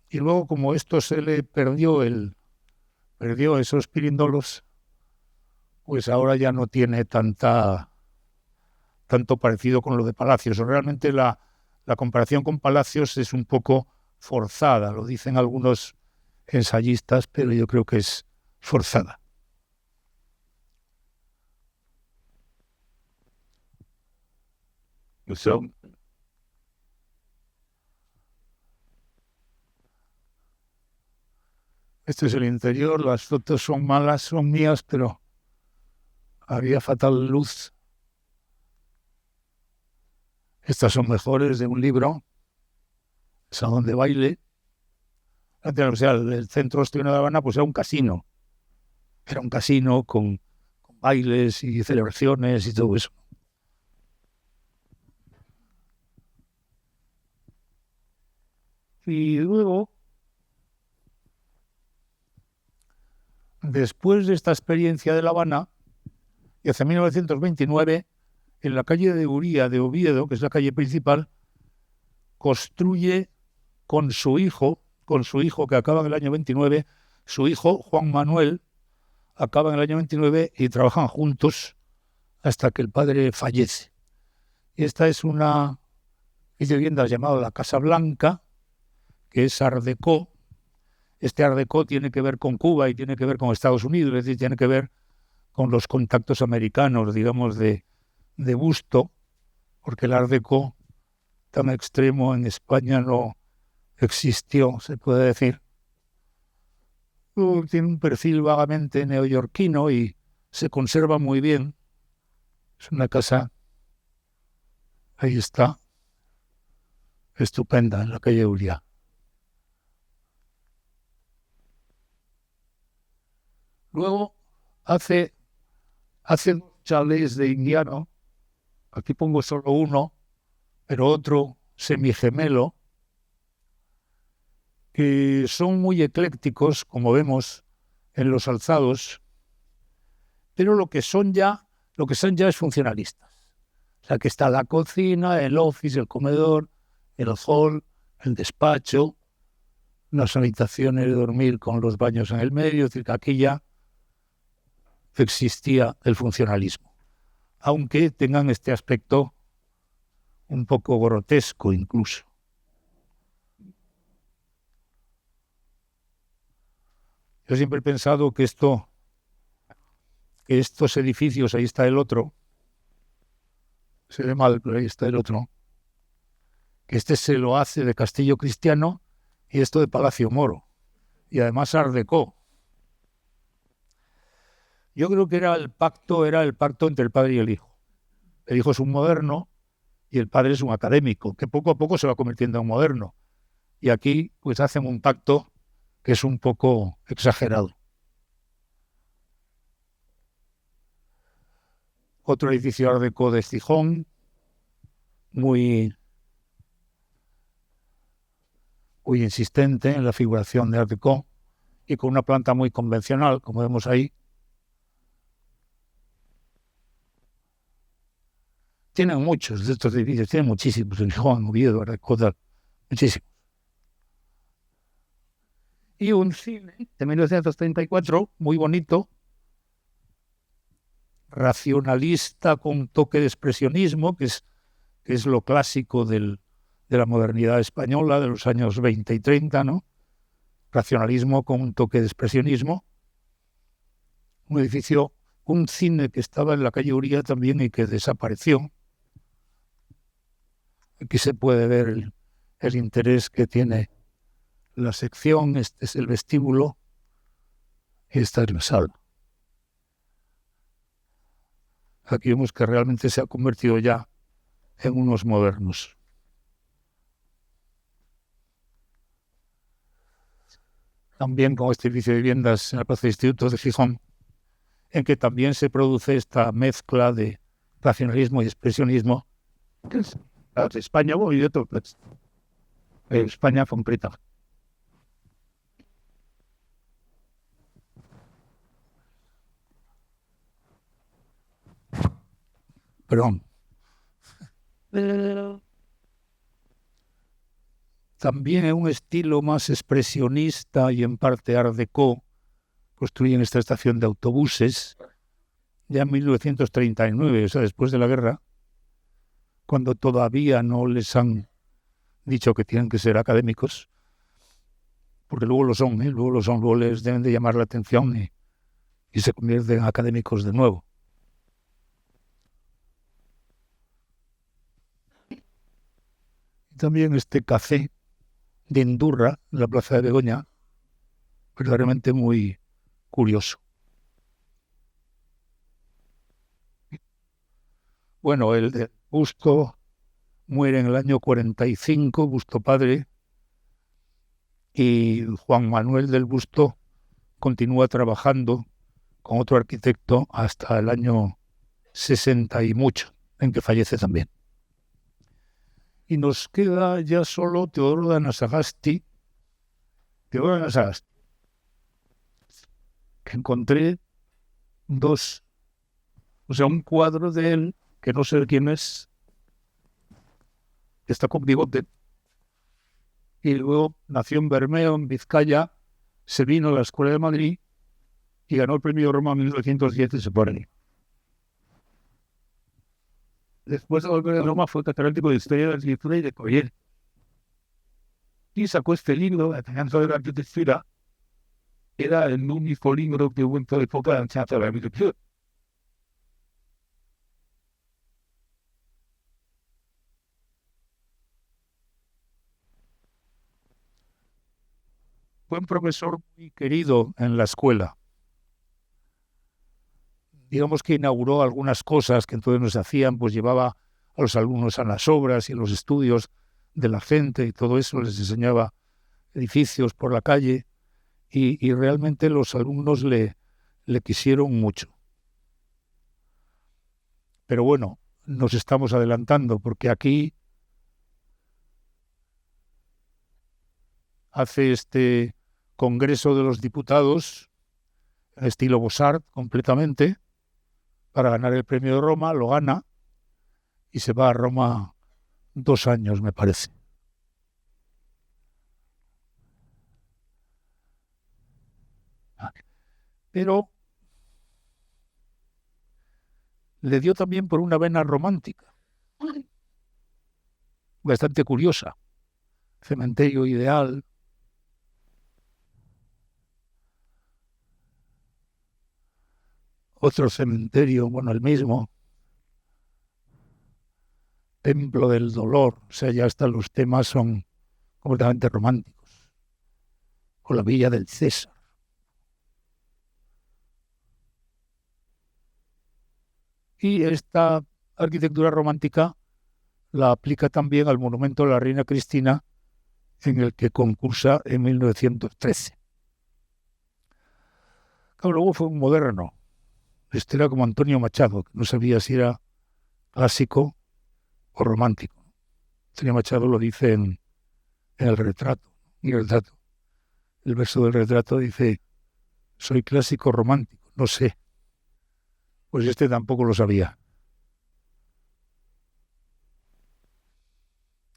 Y luego, como esto se le perdió esos pirindolos, pues ahora ya no tiene tanto parecido con lo de Palacios. Realmente la comparación con Palacios es un poco forzada, lo dicen algunos ensayistas, pero yo creo que es forzada. Este es el interior, las fotos son malas, son mías, pero había fatal luz. Estas son mejores, de un libro, Salón de Baile. O sea, el centro de La Habana pues era un casino. Era un casino con bailes y celebraciones y todo eso. Y luego, después de esta experiencia de La Habana, y hacia 1929, en la calle de Uría de Oviedo, que es la calle principal, construye con su hijo que acaba en el año 29, su hijo Juan Manuel acaba en el año 29 y trabajan juntos hasta que el padre fallece. Y esta es una vivienda llamada la Casa Blanca, que es Art Deco. Este Art Deco tiene que ver con Cuba y tiene que ver con Estados Unidos, es decir, tiene que ver con los contactos americanos, digamos, de gusto, porque el Art Deco tan extremo en España no existió, se puede decir. Tiene un perfil vagamente neoyorquino y se conserva muy bien. Es una casa, ahí está, estupenda, en la calle Uría. Luego hace chalés de Indiano, aquí pongo solo uno, pero otro semigemelo, que son muy eclécticos, como vemos en los alzados, pero lo que son ya es funcionalistas. O sea, que está la cocina, el office, el comedor, el hall, el despacho, las habitaciones de dormir con los baños en el medio, es decir, que aquí ya existía el funcionalismo, aunque tengan este aspecto un poco grotesco incluso. Yo siempre he pensado que estos edificios, ahí está el otro, se ve mal, pero ahí está el otro, que este se lo hace de Castillo Cristiano y esto de Palacio Moro, y además Art Deco. Yo creo que era el pacto entre el padre y el hijo. El hijo es un moderno y el padre es un académico, que poco a poco se va convirtiendo en moderno. Y aquí pues hacen un pacto que es un poco exagerado. Otro edificio Art Deco de Gijón, muy insistente en la figuración de Art Deco y con una planta muy convencional, como vemos ahí. Tienen muchos de estos edificios, tienen muchísimos en Gijón, en Oviedo, Art Deco, muchísimos. Y un cine de 1934, muy bonito, racionalista con un toque de expresionismo, que es lo clásico de la modernidad española de los años 20 y 30, ¿no? Racionalismo con un toque de expresionismo. Un edificio, un cine que estaba en la calle Uría también y que desapareció. Aquí se puede ver el interés que tiene la sección. Este es el vestíbulo y esta es la sala. Aquí vemos que realmente se ha convertido ya en unos modernos. También con este edificio de viviendas en la Plaza de Instituto de Gijón, en que también se produce esta mezcla de racionalismo y expresionismo. De España y de otro país. España completa. Perdón. También en un estilo más expresionista y en parte Art Deco, construyen esta estación de autobuses ya en 1939, o sea, después de la guerra, cuando todavía no les han dicho que tienen que ser académicos, porque luego lo son, luego les deben de llamar la atención y se convierten en académicos de nuevo. Y también este café de Endurra, en la Plaza de Begoña, verdaderamente muy curioso. Bueno, el de Busto muere en el año 45, Busto padre, y Juan Manuel del Busto continúa trabajando con otro arquitecto hasta el año 60 y mucho, en que fallece también. Y nos queda ya solo Teodoro de Anasagasti, que encontré un cuadro de él, que no sé quién es, que está con bigote, y luego nació en Bermeo, en Vizcaya, se vino a la Escuela de Madrid y ganó el premio Roma en 1910 y se pone ahí. Después de volver a Roma fue catedrático de Historia de la Arquitectura y de Coller. Y sacó este libro, La enseñanza de la arquitectura. Era el único libro que hubo en toda época de la enseñanza de la arquitectura. Fue un profesor muy querido en la escuela. Digamos que inauguró algunas cosas que entonces no se hacían, pues llevaba a los alumnos a las obras y a los estudios de la gente y todo eso, les enseñaba edificios por la calle y realmente los alumnos le quisieron mucho. Pero bueno, nos estamos adelantando porque aquí hace este Congreso de los Diputados en estilo Beaux-Arts completamente para ganar el premio de Roma, lo gana y se va a Roma 2 años, me parece. Pero le dio también por una vena romántica, bastante curiosa. Cementerio Ideal. Otro cementerio, bueno, el mismo. Templo del Dolor, o sea, ya hasta los temas son completamente románticos. O la Villa del César. Y esta arquitectura romántica la aplica también al monumento de la Reina Cristina, en el que concursa en 1913. Claro, luego fue un moderno. Este era como Antonio Machado, que no sabía si era clásico o romántico. Antonio Machado lo dice en el retrato. El verso del retrato dice: soy clásico romántico, no sé. Pues este tampoco lo sabía.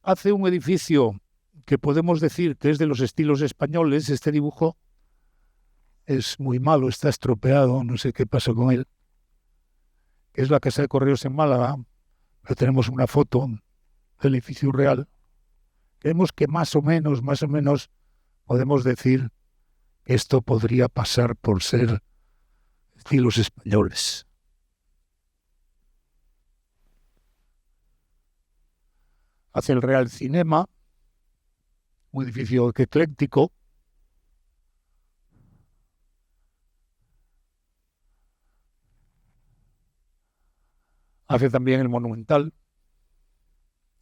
Hace un edificio que podemos decir que es de los estilos españoles. Este dibujo es muy malo, está estropeado, no sé qué pasa con él. Es la Casa de Correos en Málaga, pero tenemos una foto del edificio real. Vemos que más o menos, podemos decir que esto podría pasar por ser estilos españoles. Hace el Real Cinema, un edificio ecléctico. Hace también el Monumental,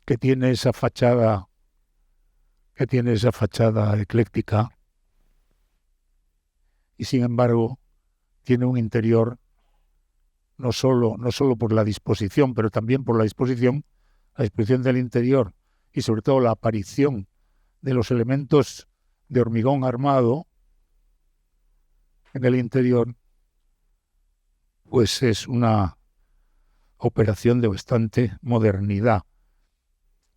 que tiene esa fachada ecléctica y sin embargo tiene un interior no solo por la disposición, pero también por la disposición del interior y sobre todo la aparición de los elementos de hormigón armado en el interior, pues es una operación de bastante modernidad.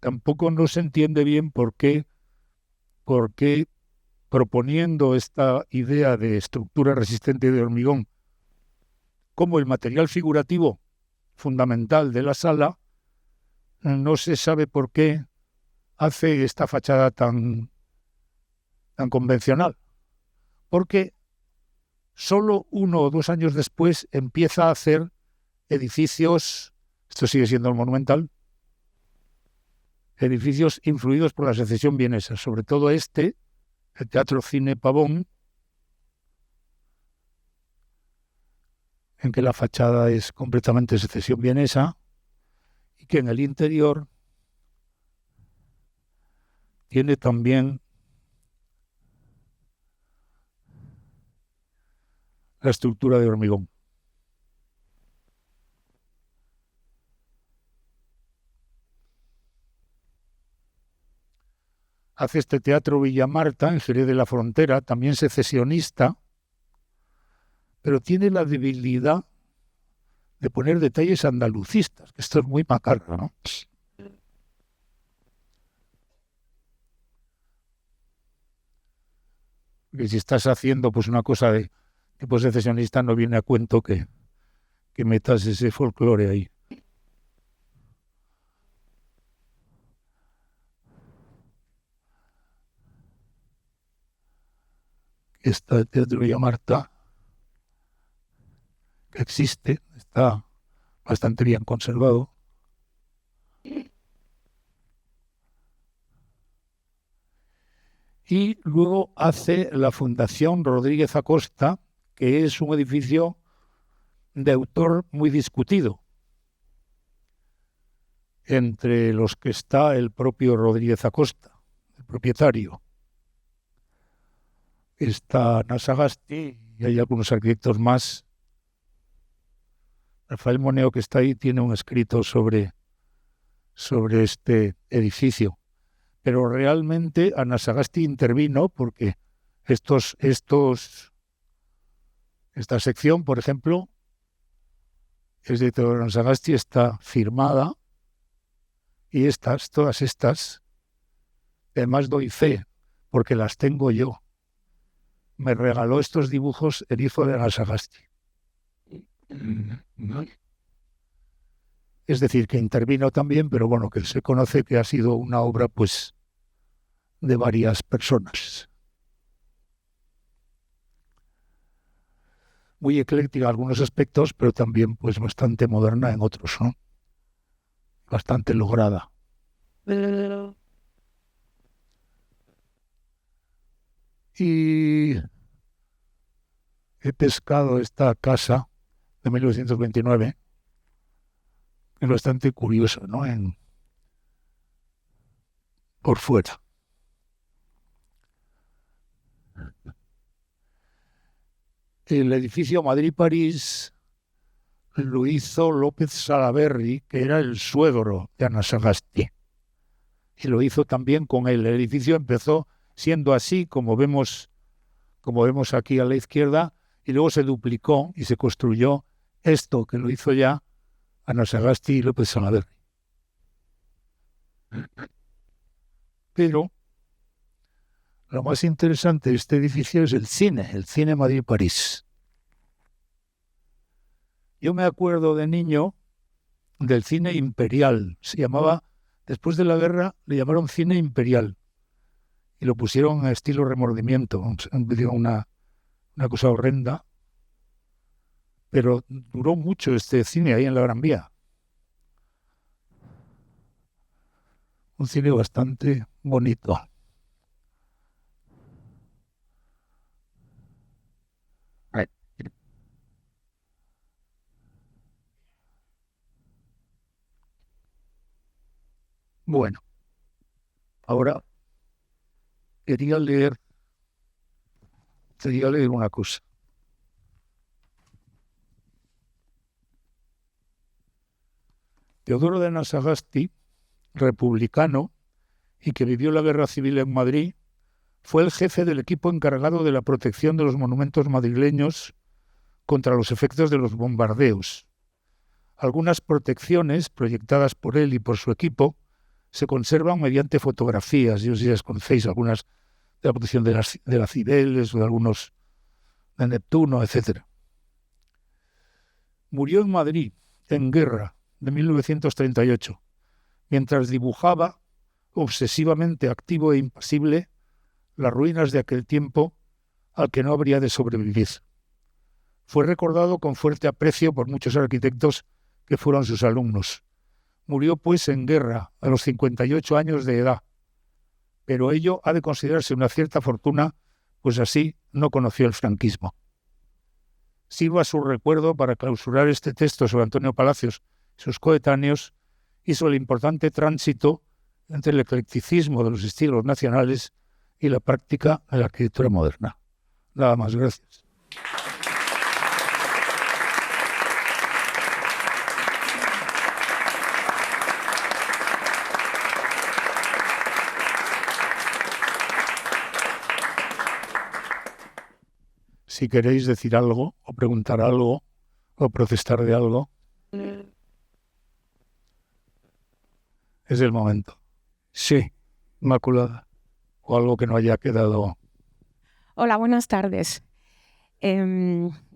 Tampoco no se entiende bien por qué proponiendo esta idea de estructura resistente de hormigón como el material figurativo fundamental de la sala, no se sabe por qué hace esta fachada tan convencional. Porque solo 1 o 2 años después empieza a hacer edificios, esto sigue siendo el Monumental, edificios influidos por la secesión vienesa, sobre todo el Teatro Cine Pavón, en que la fachada es completamente secesión vienesa y que en el interior tiene también la estructura de hormigón. Hace este teatro Villamarta, en Jerez de la Frontera, también secesionista, pero tiene la debilidad de poner detalles andalucistas, que esto es muy macarro, ¿no? Que si estás haciendo pues una cosa de tipo secesionista, no viene a cuento que metas ese folclore ahí. Este teatro Villamarta, que existe, está bastante bien conservado. Y luego hace la Fundación Rodríguez Acosta, que es un edificio de autor muy discutido, entre los que está el propio Rodríguez Acosta, el propietario. Está Nasagasti y hay algunos arquitectos más. Rafael Moneo, que está ahí, tiene un escrito sobre este edificio. Pero realmente Anasagasti intervino porque esta sección, por ejemplo, es de Anasagasti, está firmada, y todas estas, además doy fe, porque las tengo yo. Me regaló estos dibujos el hijo de Anasagasti. Es decir, que intervino también, pero bueno, que se conoce que ha sido una obra, pues, de varias personas. Muy ecléctica en algunos aspectos, pero también, pues, bastante moderna en otros, ¿no? Bastante lograda. Y he pescado esta casa de 1929, es bastante curioso, ¿no? Por fuera. El edificio Madrid-París lo hizo López Salaberry, que era el suegro de Anasagasti. Y lo hizo también con él. El edificio empezó siendo así, como vemos aquí a la izquierda, y luego se duplicó y se construyó esto, que lo hizo ya Anasagasti y López Salaberry. Pero lo más interesante de este edificio es el cine Madrid-París. Yo me acuerdo de niño del cine imperial. Se llamaba, después de la guerra, le llamaron cine imperial. Y lo pusieron a estilo Remordimiento, una cosa horrenda. Pero duró mucho este cine ahí en la Gran Vía. Un cine bastante bonito. Bueno, ahora quería leer una cosa. Teodoro de Anasagasti, republicano y que vivió la guerra civil en Madrid, fue el jefe del equipo encargado de la protección de los monumentos madrileños contra los efectos de los bombardeos. Algunas protecciones proyectadas por él y por su equipo se conservan mediante fotografías. Yo si las conocéis, algunas de la protección de las Cibeles o de algunos de Neptuno, etc. Murió en Madrid, en guerra, de 1938, mientras dibujaba, obsesivamente activo e impasible, las ruinas de aquel tiempo al que no habría de sobrevivir. Fue recordado con fuerte aprecio por muchos arquitectos que fueron sus alumnos. Murió, pues, en guerra, a los 58 años de edad, pero ello ha de considerarse una cierta fortuna, pues así no conoció el franquismo. Sirva su recuerdo para clausurar este texto sobre Antonio Palacios y sus coetáneos y sobre el importante tránsito entre el eclecticismo de los estilos nacionales y la práctica de la arquitectura moderna. Nada más, gracias. si queréis decir algo o preguntar algo o protestar de algo, es el momento. Sí, Inmaculada. O algo que no haya quedado. Hola, buenas tardes.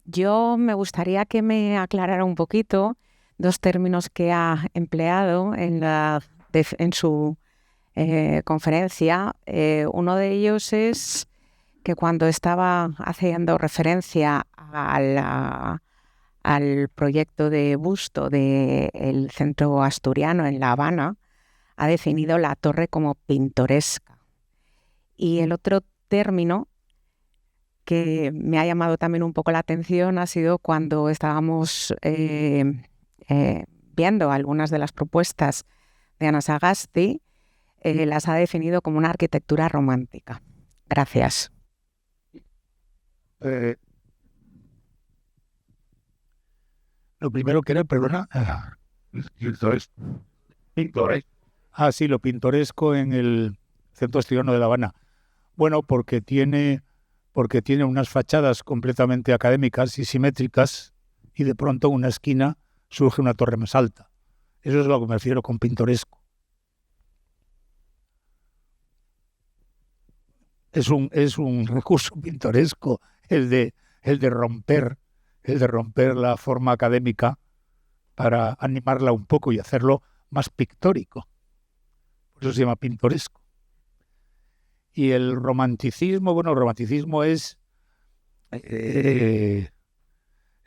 Yo me gustaría que me aclarara un poquito dos términos que ha empleado en su conferencia. Uno de ellos es que cuando estaba haciendo referencia al proyecto de Busto del Centro Asturiano en La Habana, ha definido la torre como pintoresca. Y el otro término que me ha llamado también un poco la atención ha sido cuando estábamos viendo algunas de las propuestas de Ana Sagasti, las ha definido como una arquitectura romántica. Gracias. Lo primero que era, perdona, sí, lo pintoresco en el Centro Asturiano de La Habana. Bueno, porque tiene unas fachadas completamente académicas y simétricas, y de pronto en una esquina surge una torre más alta. Eso es a lo que me refiero con pintoresco. Es un recurso pintoresco el de romper la forma académica para animarla un poco y hacerlo más pictórico. Por eso se llama pintoresco. Y el romanticismo, bueno, el romanticismo es que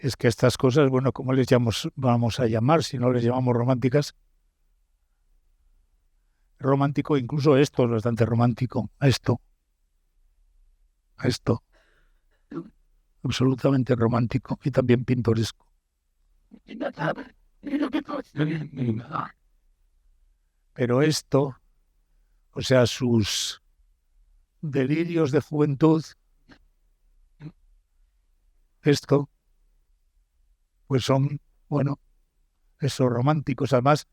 estas cosas, bueno, ¿cómo les vamos a llamar si no les llamamos románticas? Romántico, incluso esto es bastante romántico, esto. Absolutamente romántico y también pintoresco. Pero esto, o sea, sus delirios de juventud, esto, pues son, bueno, esos románticos. Además,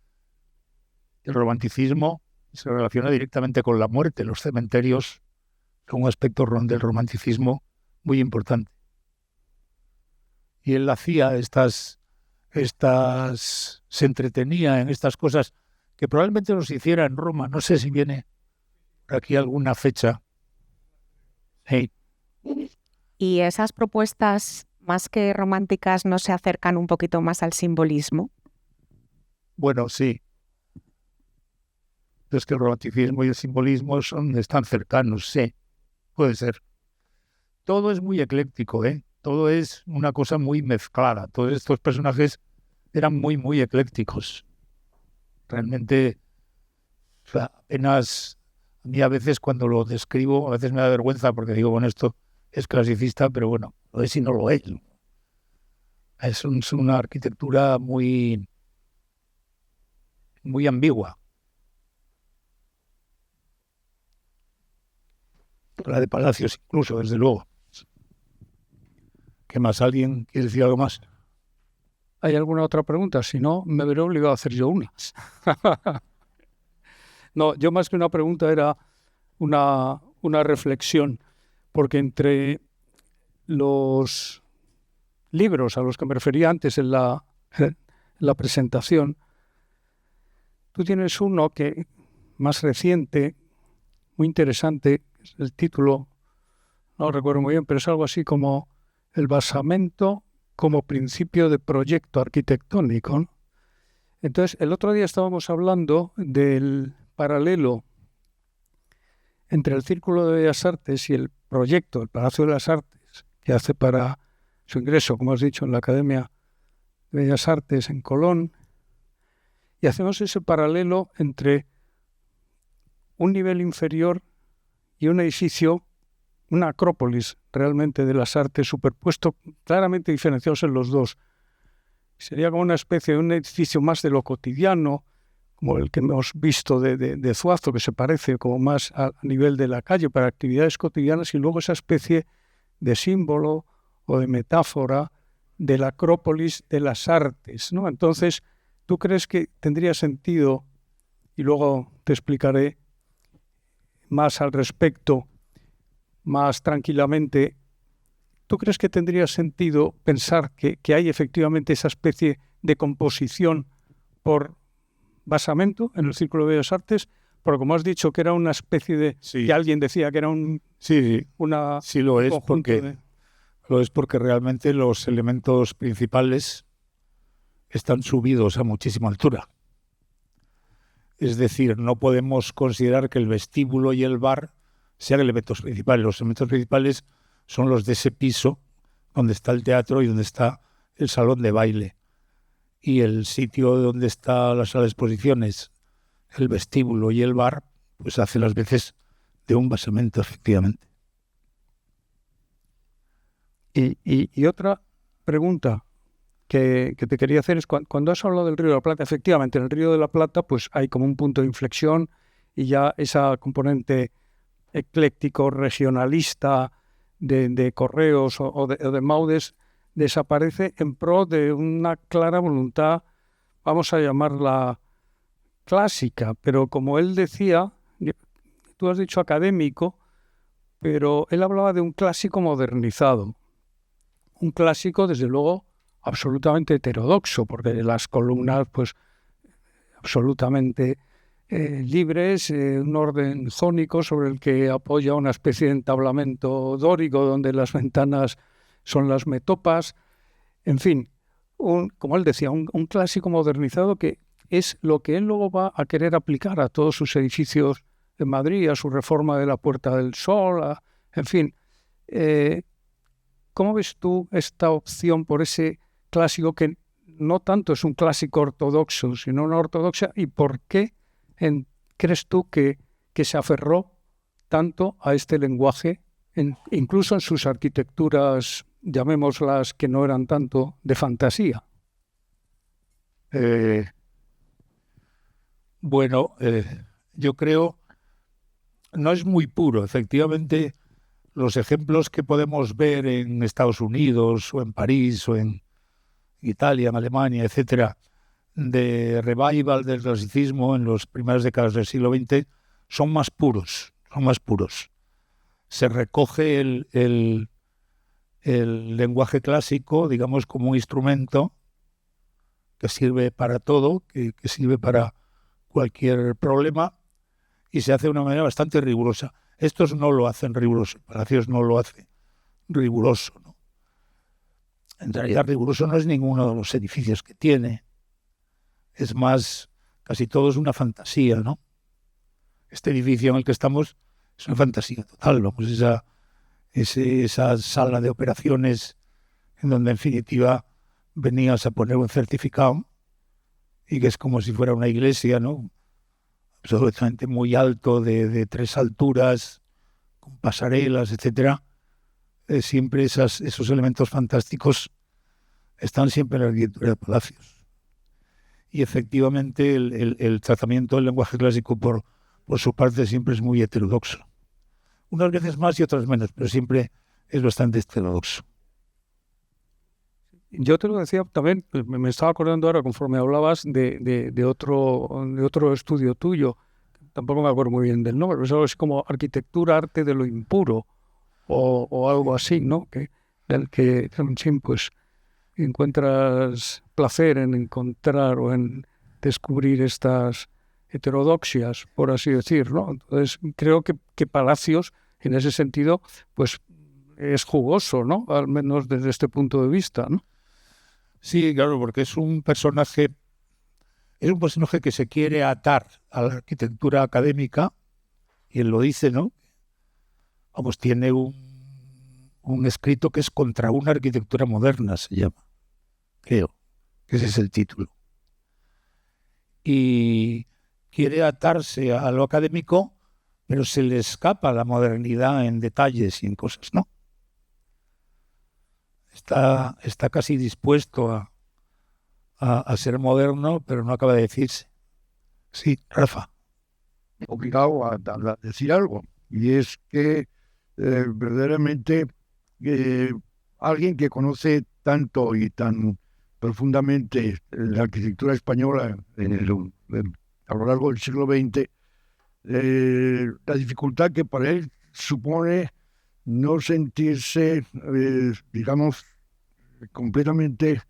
el romanticismo se relaciona directamente con la muerte. Los cementerios son un aspecto del romanticismo muy importante. Y él hacía se entretenía en estas cosas que probablemente los hiciera en Roma. No sé si viene por aquí alguna fecha. Hey. ¿Y esas propuestas, más que románticas, no se acercan un poquito más al simbolismo? Bueno, sí. Es que el romanticismo y el simbolismo están cercanos, sí. Puede ser. Todo es muy ecléctico, ¿eh? Todo es una cosa muy mezclada. Todos estos personajes eran muy, muy eclécticos. Realmente, o sea, apenas... A mí a veces cuando lo describo, a veces me da vergüenza porque digo, bueno, esto es clasicista, pero bueno, lo es y no lo es. Es una arquitectura muy, muy ambigua. La de palacios incluso, desde luego. ¿Qué más? ¿Alguien quiere decir algo más? ¿Hay alguna otra pregunta? Si no, me veré obligado a hacer yo unas. No, yo más que una pregunta era una reflexión, porque entre los libros a los que me refería antes en la presentación, tú tienes uno que más reciente, muy interesante, el título, no recuerdo muy bien, pero es algo así como El basamento como principio de proyecto arquitectónico, ¿no? Entonces, el otro día estábamos hablando del paralelo entre el Círculo de Bellas Artes y el proyecto, el Palacio de las Artes, que hace para su ingreso, como has dicho, en la Academia de Bellas Artes en Colón, y hacemos ese paralelo entre un nivel inferior y un edificio, una acrópolis realmente de las artes, superpuesto, claramente diferenciados en los dos. Sería como una especie de un edificio más de lo cotidiano, como el que hemos visto de Zuazo, que se parece como más a nivel de la calle para actividades cotidianas, y luego esa especie de símbolo o de metáfora de la acrópolis de las artes, ¿no? Entonces, ¿tú crees que tendría sentido, y luego te explicaré más al respecto, más tranquilamente, ¿tú crees que tendría sentido pensar que hay efectivamente esa especie de composición por basamento en el Círculo de Bellas Artes? Porque como has dicho que era una especie de... Sí. que alguien decía que era Sí, una... sí lo es, conjunto porque lo es porque realmente los elementos principales están subidos a muchísima altura. Es decir, no podemos considerar que el vestíbulo y el bar sean elementos principales. Los elementos principales son los de ese piso donde está el teatro y donde está el salón de baile. Y el sitio donde está la sala de exposiciones, el vestíbulo y el bar, pues hace las veces de un basamento, efectivamente. Y otra pregunta que te quería hacer es, cuando has hablado del Río de la Plata, efectivamente, en el Río de la Plata pues hay como un punto de inflexión y ya esa componente ecléctico, regionalista de Correos o de Maudes desaparece en pro de una clara voluntad, vamos a llamarla clásica, pero como él decía, tú has dicho académico, pero él hablaba de un clásico modernizado. Un clásico, desde luego, absolutamente heterodoxo, porque las columnas, pues, absolutamente libres, un orden jónico sobre el que apoya una especie de entablamento dórico, donde las ventanas son las metopas, en fin, como él decía, un clásico modernizado que es lo que él luego va a querer aplicar a todos sus edificios de Madrid, a su reforma de la Puerta del Sol, en fin. ¿Cómo ves tú esta opción por ese clásico que no tanto es un clásico ortodoxo, sino una ortodoxia? ¿Y por qué crees tú que se aferró tanto a este lenguaje, incluso en sus arquitecturas, llamémoslas, que no eran tanto de fantasía? Bueno, yo creo, no es muy puro, efectivamente. Los ejemplos que podemos ver en Estados Unidos o en París o en Italia, en Alemania, etcétera, de revival del clasicismo en las primeras décadas del siglo XX son más puros, Se recoge el lenguaje clásico, digamos, como un instrumento que sirve para todo, que sirve para cualquier problema, y se hace de una manera bastante rigurosa. Estos no lo hacen riguroso, Palacios no lo hace riguroso, ¿no? En realidad riguroso no es ninguno de los edificios que tiene. Es más, casi todo es una fantasía, ¿no? Este edificio en el que estamos es una fantasía total, vamos, esa sala de operaciones en donde en definitiva venías a poner un certificado y que es como si fuera una iglesia, ¿no? Absolutamente muy alto, de 3 alturas, con pasarelas, etcétera. Siempre esos elementos fantásticos están siempre en la arquitectura de Palacios. Y efectivamente el tratamiento del lenguaje clásico por su parte siempre es muy heterodoxo. Unas veces más y otras menos, pero siempre es bastante heterodoxo. Yo te lo decía también, me estaba acordando ahora conforme hablabas de otro estudio tuyo, tampoco me acuerdo muy bien del nombre, pero es algo así como arquitectura, arte de lo impuro, o algo así, ¿no? Del que pues encuentras placer en encontrar o en descubrir estas heterodoxias, por así decir, ¿no? Entonces creo que Palacios, en ese sentido, pues es jugoso, ¿no? Al menos desde este punto de vista, ¿no? Sí, claro, porque es un personaje que se quiere atar a la arquitectura académica, y él lo dice, ¿no? Vamos, tiene un escrito que es contra una arquitectura moderna, se llama, creo, que ese es el título. Y quiere atarse a lo académico, pero se le escapa la modernidad en detalles y en cosas, ¿no? Está casi dispuesto a ser moderno, pero no acaba de decirse. Sí, Rafa. Obligado a decir algo, y es que verdaderamente alguien que conoce tanto y tan profundamente la arquitectura española a lo largo del siglo XX, la dificultad que para él supone no sentirse, digamos, completamente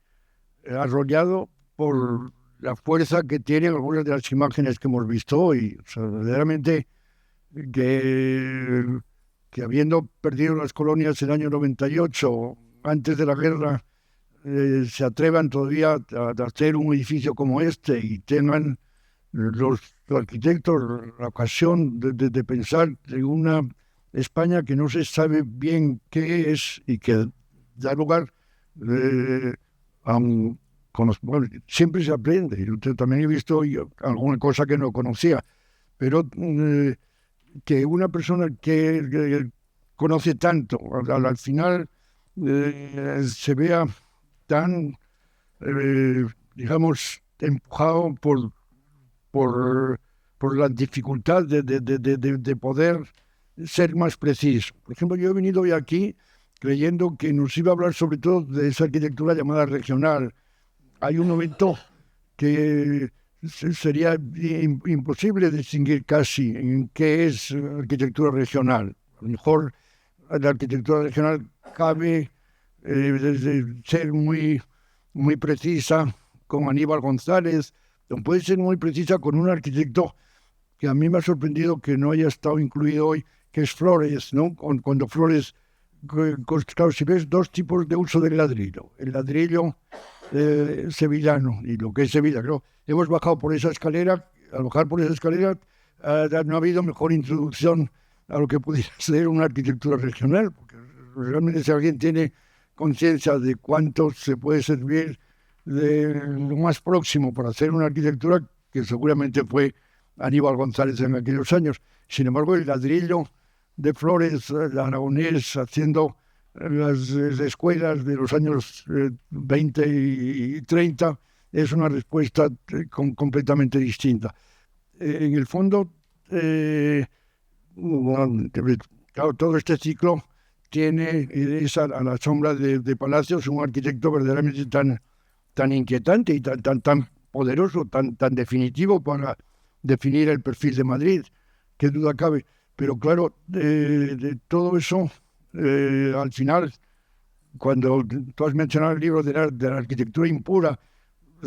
arrollado por la fuerza que tienen algunas de las imágenes que hemos visto hoy. O sea, verdaderamente que habiendo perdido las colonias en el año 98, antes de la guerra, se atrevan todavía a hacer un edificio como este y tengan los arquitectos la ocasión de pensar en una España que no se sabe bien qué es y que da lugar bueno, siempre se aprende. Yo también he visto alguna cosa que no conocía, pero que una persona que conoce tanto, al final se vea tan, digamos, empujado por la dificultad de poder ser más preciso. Por ejemplo, yo he venido hoy aquí creyendo que nos iba a hablar sobre todo de esa arquitectura llamada regional. Hay un momento que sería imposible distinguir casi en qué es arquitectura regional. A lo mejor la arquitectura regional cabe ser muy precisa con Aníbal González, o puede ser muy precisa con un arquitecto que a mí me ha sorprendido que no haya estado incluido hoy, que es Flores, ¿no? Cuando Flores, claro, si ves dos tipos de uso del ladrillo, el ladrillo sevillano y lo que es Sevilla, creo, hemos bajado por esa escalera, al bajar por esa escalera no ha habido mejor introducción a lo que pudiera ser una arquitectura regional, porque realmente si alguien tiene conciencia de cuánto se puede servir de lo más próximo para hacer una arquitectura, que seguramente fue Aníbal González en aquellos años. Sin embargo, el ladrillo de Flores, aragonés, haciendo las escuelas de los años 20 y 30, es una respuesta completamente distinta. En el fondo, claro, todo este ciclo tiene a la sombra de Palacios un arquitecto verdaderamente tan inquietante y tan poderoso, tan definitivo para definir el perfil de Madrid, qué duda cabe. Pero claro, de todo eso, al final, cuando tú has mencionado el libro de la arquitectura impura,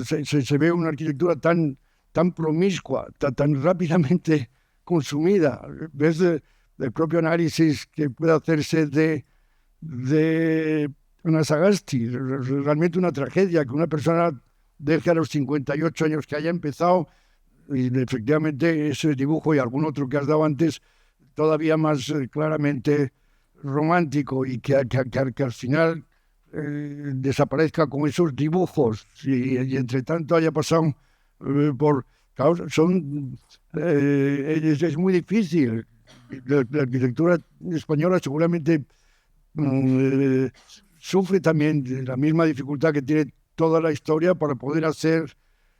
se ve una arquitectura tan promiscua, tan rápidamente consumida. Ves el propio análisis que puede hacerse de una Sagasti, realmente una tragedia que una persona deje a los 58 años que haya empezado, y efectivamente ese dibujo y algún otro que has dado antes, todavía más claramente romántico, y que al final desaparezca con esos dibujos y entre tanto haya pasado por... Claro, es muy difícil. La arquitectura española seguramente sufre también de la misma dificultad que tiene toda la historia para poder hacer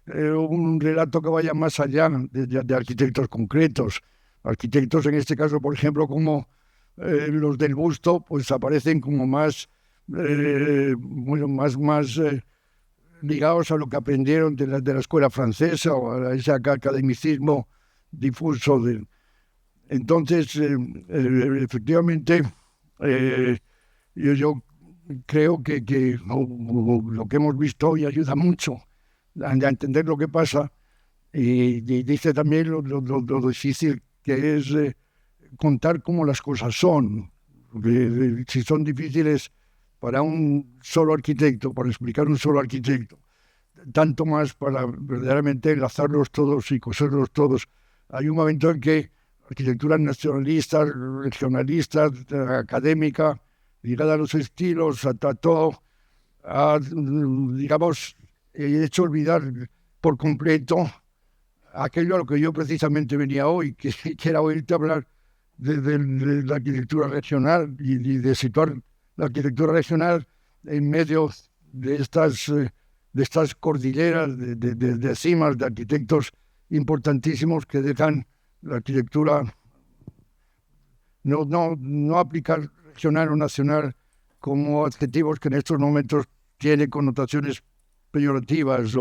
un relato que vaya más allá de arquitectos concretos. Arquitectos, en este caso, por ejemplo, como los del Busto, pues aparecen como más ligados a lo que aprendieron de la escuela francesa o a ese academicismo difuso. Entonces, efectivamente, yo creo que lo que hemos visto hoy ayuda mucho a entender lo que pasa, y dice también lo difícil que es contar cómo las cosas son. Si son difíciles para un solo arquitecto, para explicar un solo arquitecto, tanto más para verdaderamente enlazarlos todos y coserlos todos. Hay un momento en que arquitectura nacionalista, regionalista, académica, ligada a los estilos, a todo, digamos, he hecho olvidar por completo aquello a lo que yo precisamente venía hoy, que era oírte hablar de la arquitectura regional y de situar la arquitectura regional en medio de estas cordilleras, de cimas de arquitectos importantísimos que dejan la arquitectura, no aplicar regional o nacional como adjetivos que en estos momentos tienen connotaciones peyorativas,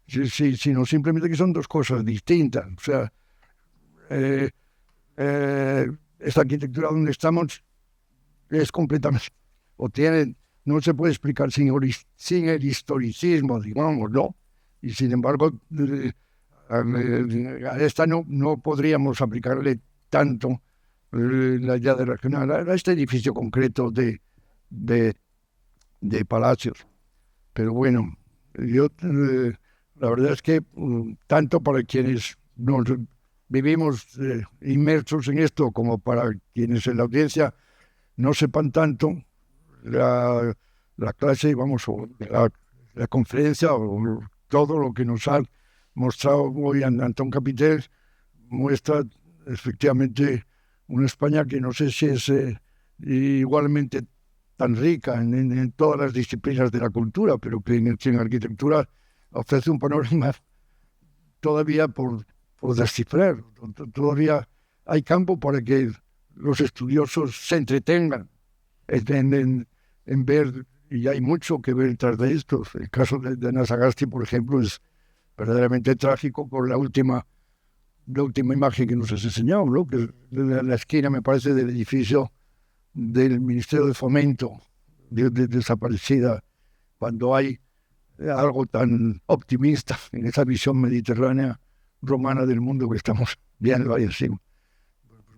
sino simplemente que son dos cosas distintas. O sea, esta arquitectura donde estamos es completamente, no se puede explicar sin el historicismo, digamos, ¿no? Y sin embargo, a esta no podríamos aplicarle tanto la idea de regional a este edificio concreto de Palacios. Pero bueno, yo la verdad es que tanto para quienes nos vivimos inmersos en esto como para quienes en la audiencia no sepan tanto, la clase, vamos, o la conferencia o todo lo que nos ha mostrado hoy Antón Capitel muestra efectivamente una España que no sé si es igualmente tan rica en todas las disciplinas de la cultura, pero que en arquitectura ofrece un panorama todavía por descifrar. Todavía hay campo para que los estudiosos se entretengan en ver, y hay mucho que ver tras de esto. El caso de Ana Sagasti, por ejemplo, es verdaderamente trágico con la última imagen que nos has enseñado, ¿no? Que es la esquina, me parece, del edificio del Ministerio de Fomento, desaparecida, cuando hay algo tan optimista en esa visión mediterránea romana del mundo que estamos viendo ahí encima.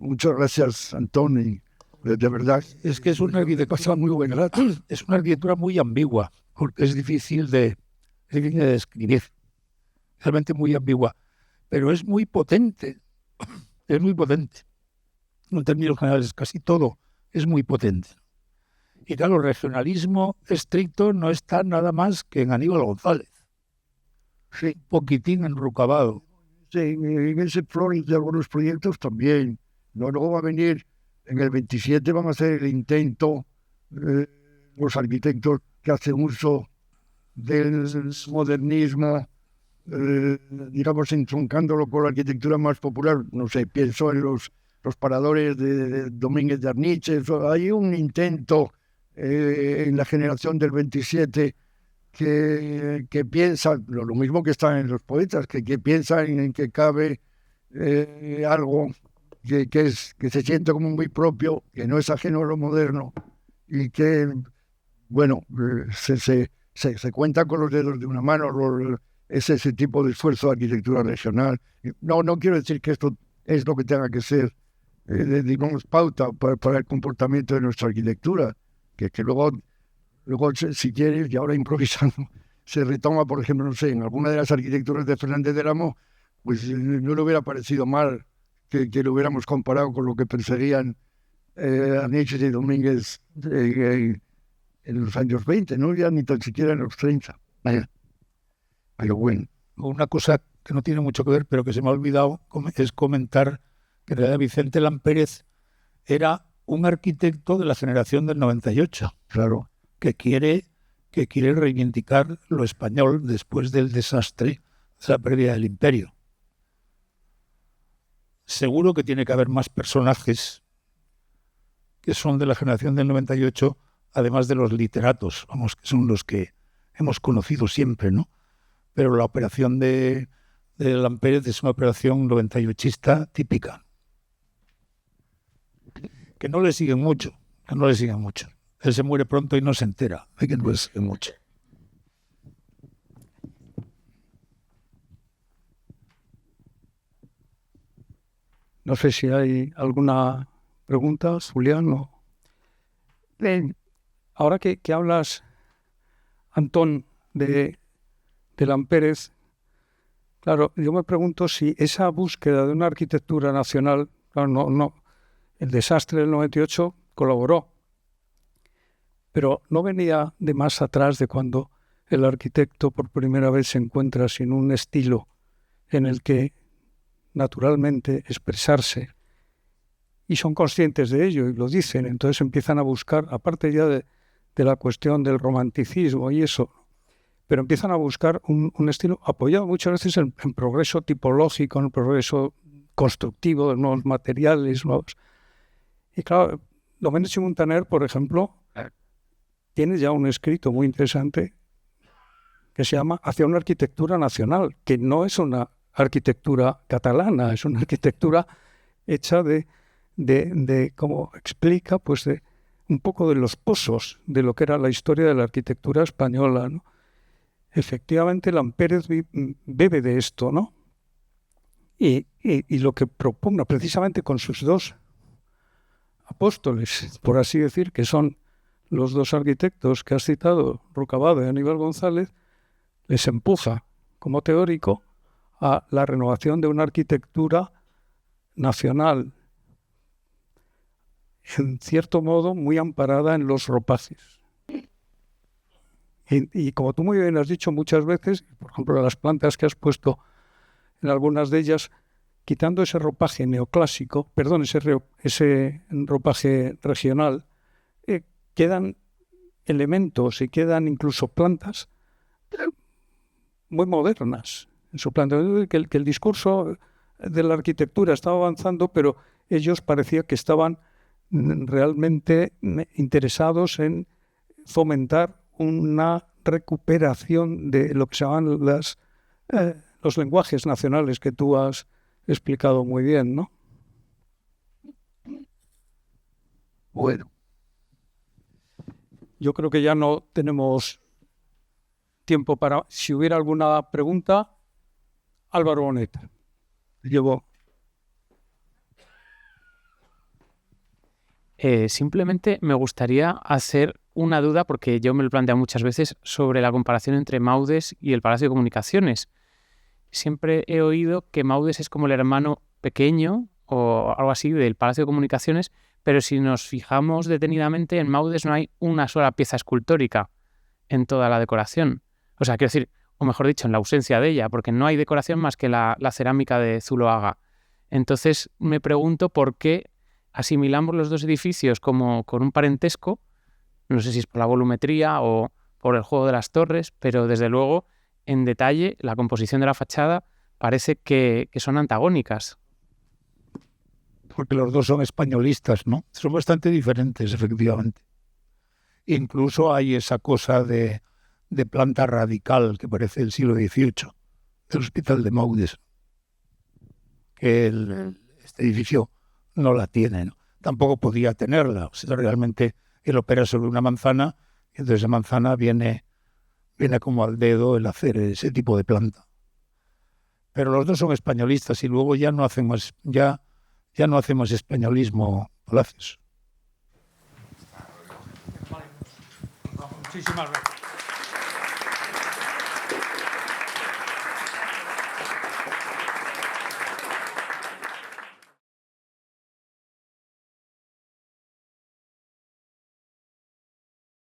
Muchas gracias, Antón, y de verdad. Es que es una arquitectura muy buena, es una arquitectura muy ambigua, porque es difícil de describir, realmente muy ambigua, pero es muy potente, en términos generales, casi todo es muy potente. Y claro, el regionalismo estricto no está nada más que en Aníbal González. Sí, un poquitín enrucabado. Sí, en ese flores de algunos proyectos también. Luego va a venir, en el 27 van a hacer el intento, los arquitectos que hacen uso del modernismo, digamos, entroncándolo con la arquitectura más popular. No sé, pienso en los paradores de Domínguez de Arniche. Hay un intento en la generación del 27 que piensa, lo mismo que está en los poetas, que piensa en que cabe algo que se siente como muy propio, que no es ajeno a lo moderno, y que, bueno, se cuenta con los dedos de una mano. Ese tipo de esfuerzo de arquitectura regional. No quiero decir que esto es lo que tenga que ser, digamos, pauta para el comportamiento de nuestra arquitectura, que luego, si quieres, y ahora improvisando, se retoma, por ejemplo, no sé, en alguna de las arquitecturas de Fernández del Amo, pues no le hubiera parecido mal que lo hubiéramos comparado con lo que perseguían Arniche y Domínguez en los años 20, no ya ni tan siquiera en los 30. Pero bueno. Una cosa que no tiene mucho que ver, pero que se me ha olvidado, es comentar que en realidad Vicente Lampérez era un arquitecto de la generación del 98, claro, que quiere reivindicar lo español después del desastre, de la pérdida del imperio. Seguro que tiene que haber más personajes que son de la generación del 98, además de los literatos, vamos, que son los que hemos conocido siempre, ¿no? Pero la operación de Lampérez es una operación 98ista típica. Que no le siguen mucho. Él se muere pronto y no se entera de que no le siguen mucho. No sé si hay alguna pregunta, Julián. Ahora que hablas, Antón, de Lampérez, claro, yo me pregunto si esa búsqueda de una arquitectura nacional, claro, no, el desastre del 98 colaboró, pero no venía de más atrás, de cuando el arquitecto por primera vez se encuentra sin un estilo en el que naturalmente expresarse, y son conscientes de ello y lo dicen, entonces empiezan a buscar, aparte ya de la cuestión del romanticismo y eso, pero empiezan a buscar un estilo apoyado muchas veces en progreso tipológico, en progreso constructivo, de nuevos materiales, nuevos. Y claro, Domènech i Muntaner, por ejemplo, tiene ya un escrito muy interesante que se llama Hacia una arquitectura nacional, que no es una arquitectura catalana, es una arquitectura hecha de como explica, pues un poco de los pozos de lo que era la historia de la arquitectura española, ¿no? Efectivamente, Lampérez bebe de esto, ¿no? Y lo que propugna precisamente con sus dos apóstoles, por así decir, que son los dos arquitectos que has citado, Rocabado y Aníbal González, les empuja como teórico a la renovación de una arquitectura nacional, en cierto modo muy amparada en los ropaces. Y como tú muy bien has dicho muchas veces, por ejemplo, las plantas que has puesto en algunas de ellas, quitando ese ropaje neoclásico, perdón, ese ropaje regional, quedan elementos y quedan incluso plantas muy modernas en su planteamiento, que el discurso de la arquitectura estaba avanzando, pero ellos parecía que estaban realmente interesados en fomentar una recuperación de lo que se llaman los lenguajes nacionales que tú has explicado muy bien, ¿no? Bueno, yo creo que ya no tenemos tiempo para... Si hubiera alguna pregunta, Álvaro Bonet. Llevo... Simplemente me gustaría hacer una duda, porque yo me lo he planteado muchas veces, sobre la comparación entre Maudes y el Palacio de Comunicaciones. Siempre he oído que Maudes es como el hermano pequeño o algo así del Palacio de Comunicaciones, pero si nos fijamos detenidamente, en Maudes no hay una sola pieza escultórica en toda la decoración. O sea, quiero decir, o mejor dicho, en la ausencia de ella, porque no hay decoración más que la cerámica de Zuloaga. Entonces me pregunto por qué asimilamos los dos edificios como con un parentesco, no sé si es por la volumetría o por el juego de las torres, pero desde luego, en detalle, la composición de la fachada parece que son antagónicas. Porque los dos son españolistas, ¿no? Son bastante diferentes, efectivamente. Incluso hay esa cosa de planta radical que parece del siglo XVIII, del Hospital de Maudes, que este edificio no la tiene, ¿no? Tampoco podía tenerla. O sea, realmente él opera sobre una manzana y entonces esa manzana viene como al dedo el hacer ese tipo de planta. Pero los dos son españolistas y luego ya no hacen más, ya no hacemos españolismo Palacios. Muchísimas gracias.